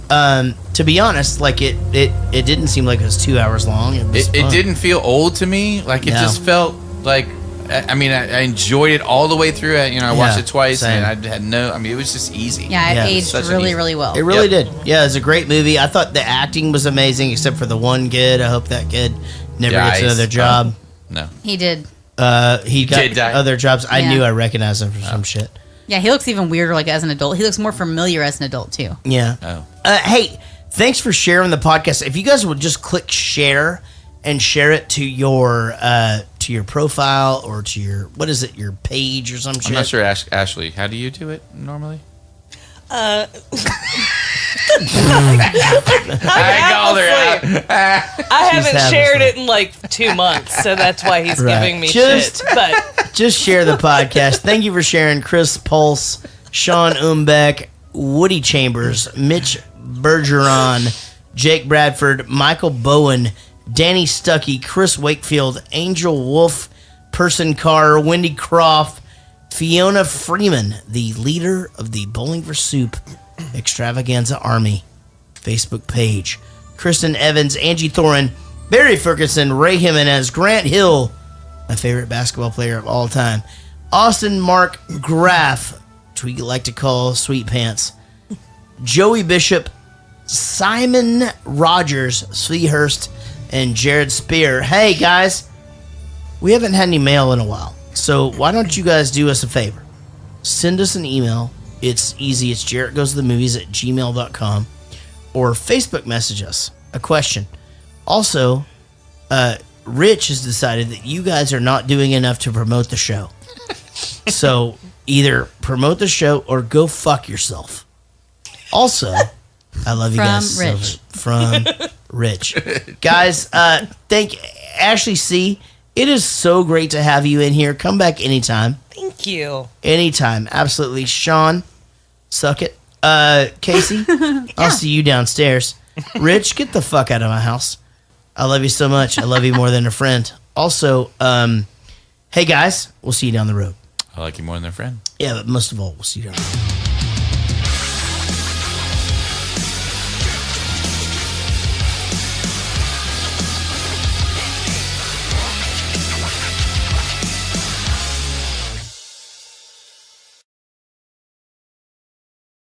To be honest, like it didn't seem like it was 2 hours long. It didn't feel old to me. Like it just felt like. I mean, I enjoyed it all the way through. I watched it twice, same. and I had no. I mean, it was just easy. Yeah, it aged really, really well. It really did. Yeah, it was a great movie. I thought the acting was amazing, except for the one kid. I hope that kid never gets another job. No, He did. He got Did die. other jobs. I Yeah. knew I recognized him for some shit. Yeah, he looks even weirder like as an adult. He looks more familiar as an adult too. Yeah. Oh. Hey, thanks for sharing the podcast. If you guys would just click share and share it to your profile or to your your page or some shit. I'm not sure, Ashley. How do you do it normally? I haven't shared it in like 2 months, so that's why he's giving me shit. But just share the podcast. Thank you for sharing, Chris Pulse, Sean Umbeck, Woody Chambers, Mitch Bergeron, Jake Bradford, Michael Bowen, Danny Stuckey, Chris Wakefield, Angel Wolf, Person Carr, Wendy Croft, Fiona Freeman, the leader of the Bowling for Soup Extravaganza Army Facebook page, Kristen Evans, Angie Thorin, Barry Ferguson, Ray Jimenez, Grant Hill, my favorite basketball player of all time, Austin Mark Graff, which we like to call Sweet Pants, Joey Bishop, Simon Rogers, Sleehurst, and Jared Spear. Hey guys, we haven't had any mail in a while, so why don't you guys do us a favor? Send us an email. It's easy. It's jarrettgoesthemovies@gmail.com, or Facebook message us a question. Also, Rich has decided that you guys are not doing enough to promote the show. So either promote the show or go fuck yourself. Also, I love you guys. From Rich. From Rich. Guys, thank Ashley C. It is so great to have you in here. Come back anytime. thank you. Anytime. Absolutely. Sean, suck it. Casey, I'll see you downstairs. Rich, get the fuck out of my house. I love you so much. I love you more than a friend. Also, hey guys, we'll see you down the road. I like you more than a friend. Yeah, but most of all, we'll see you down the road.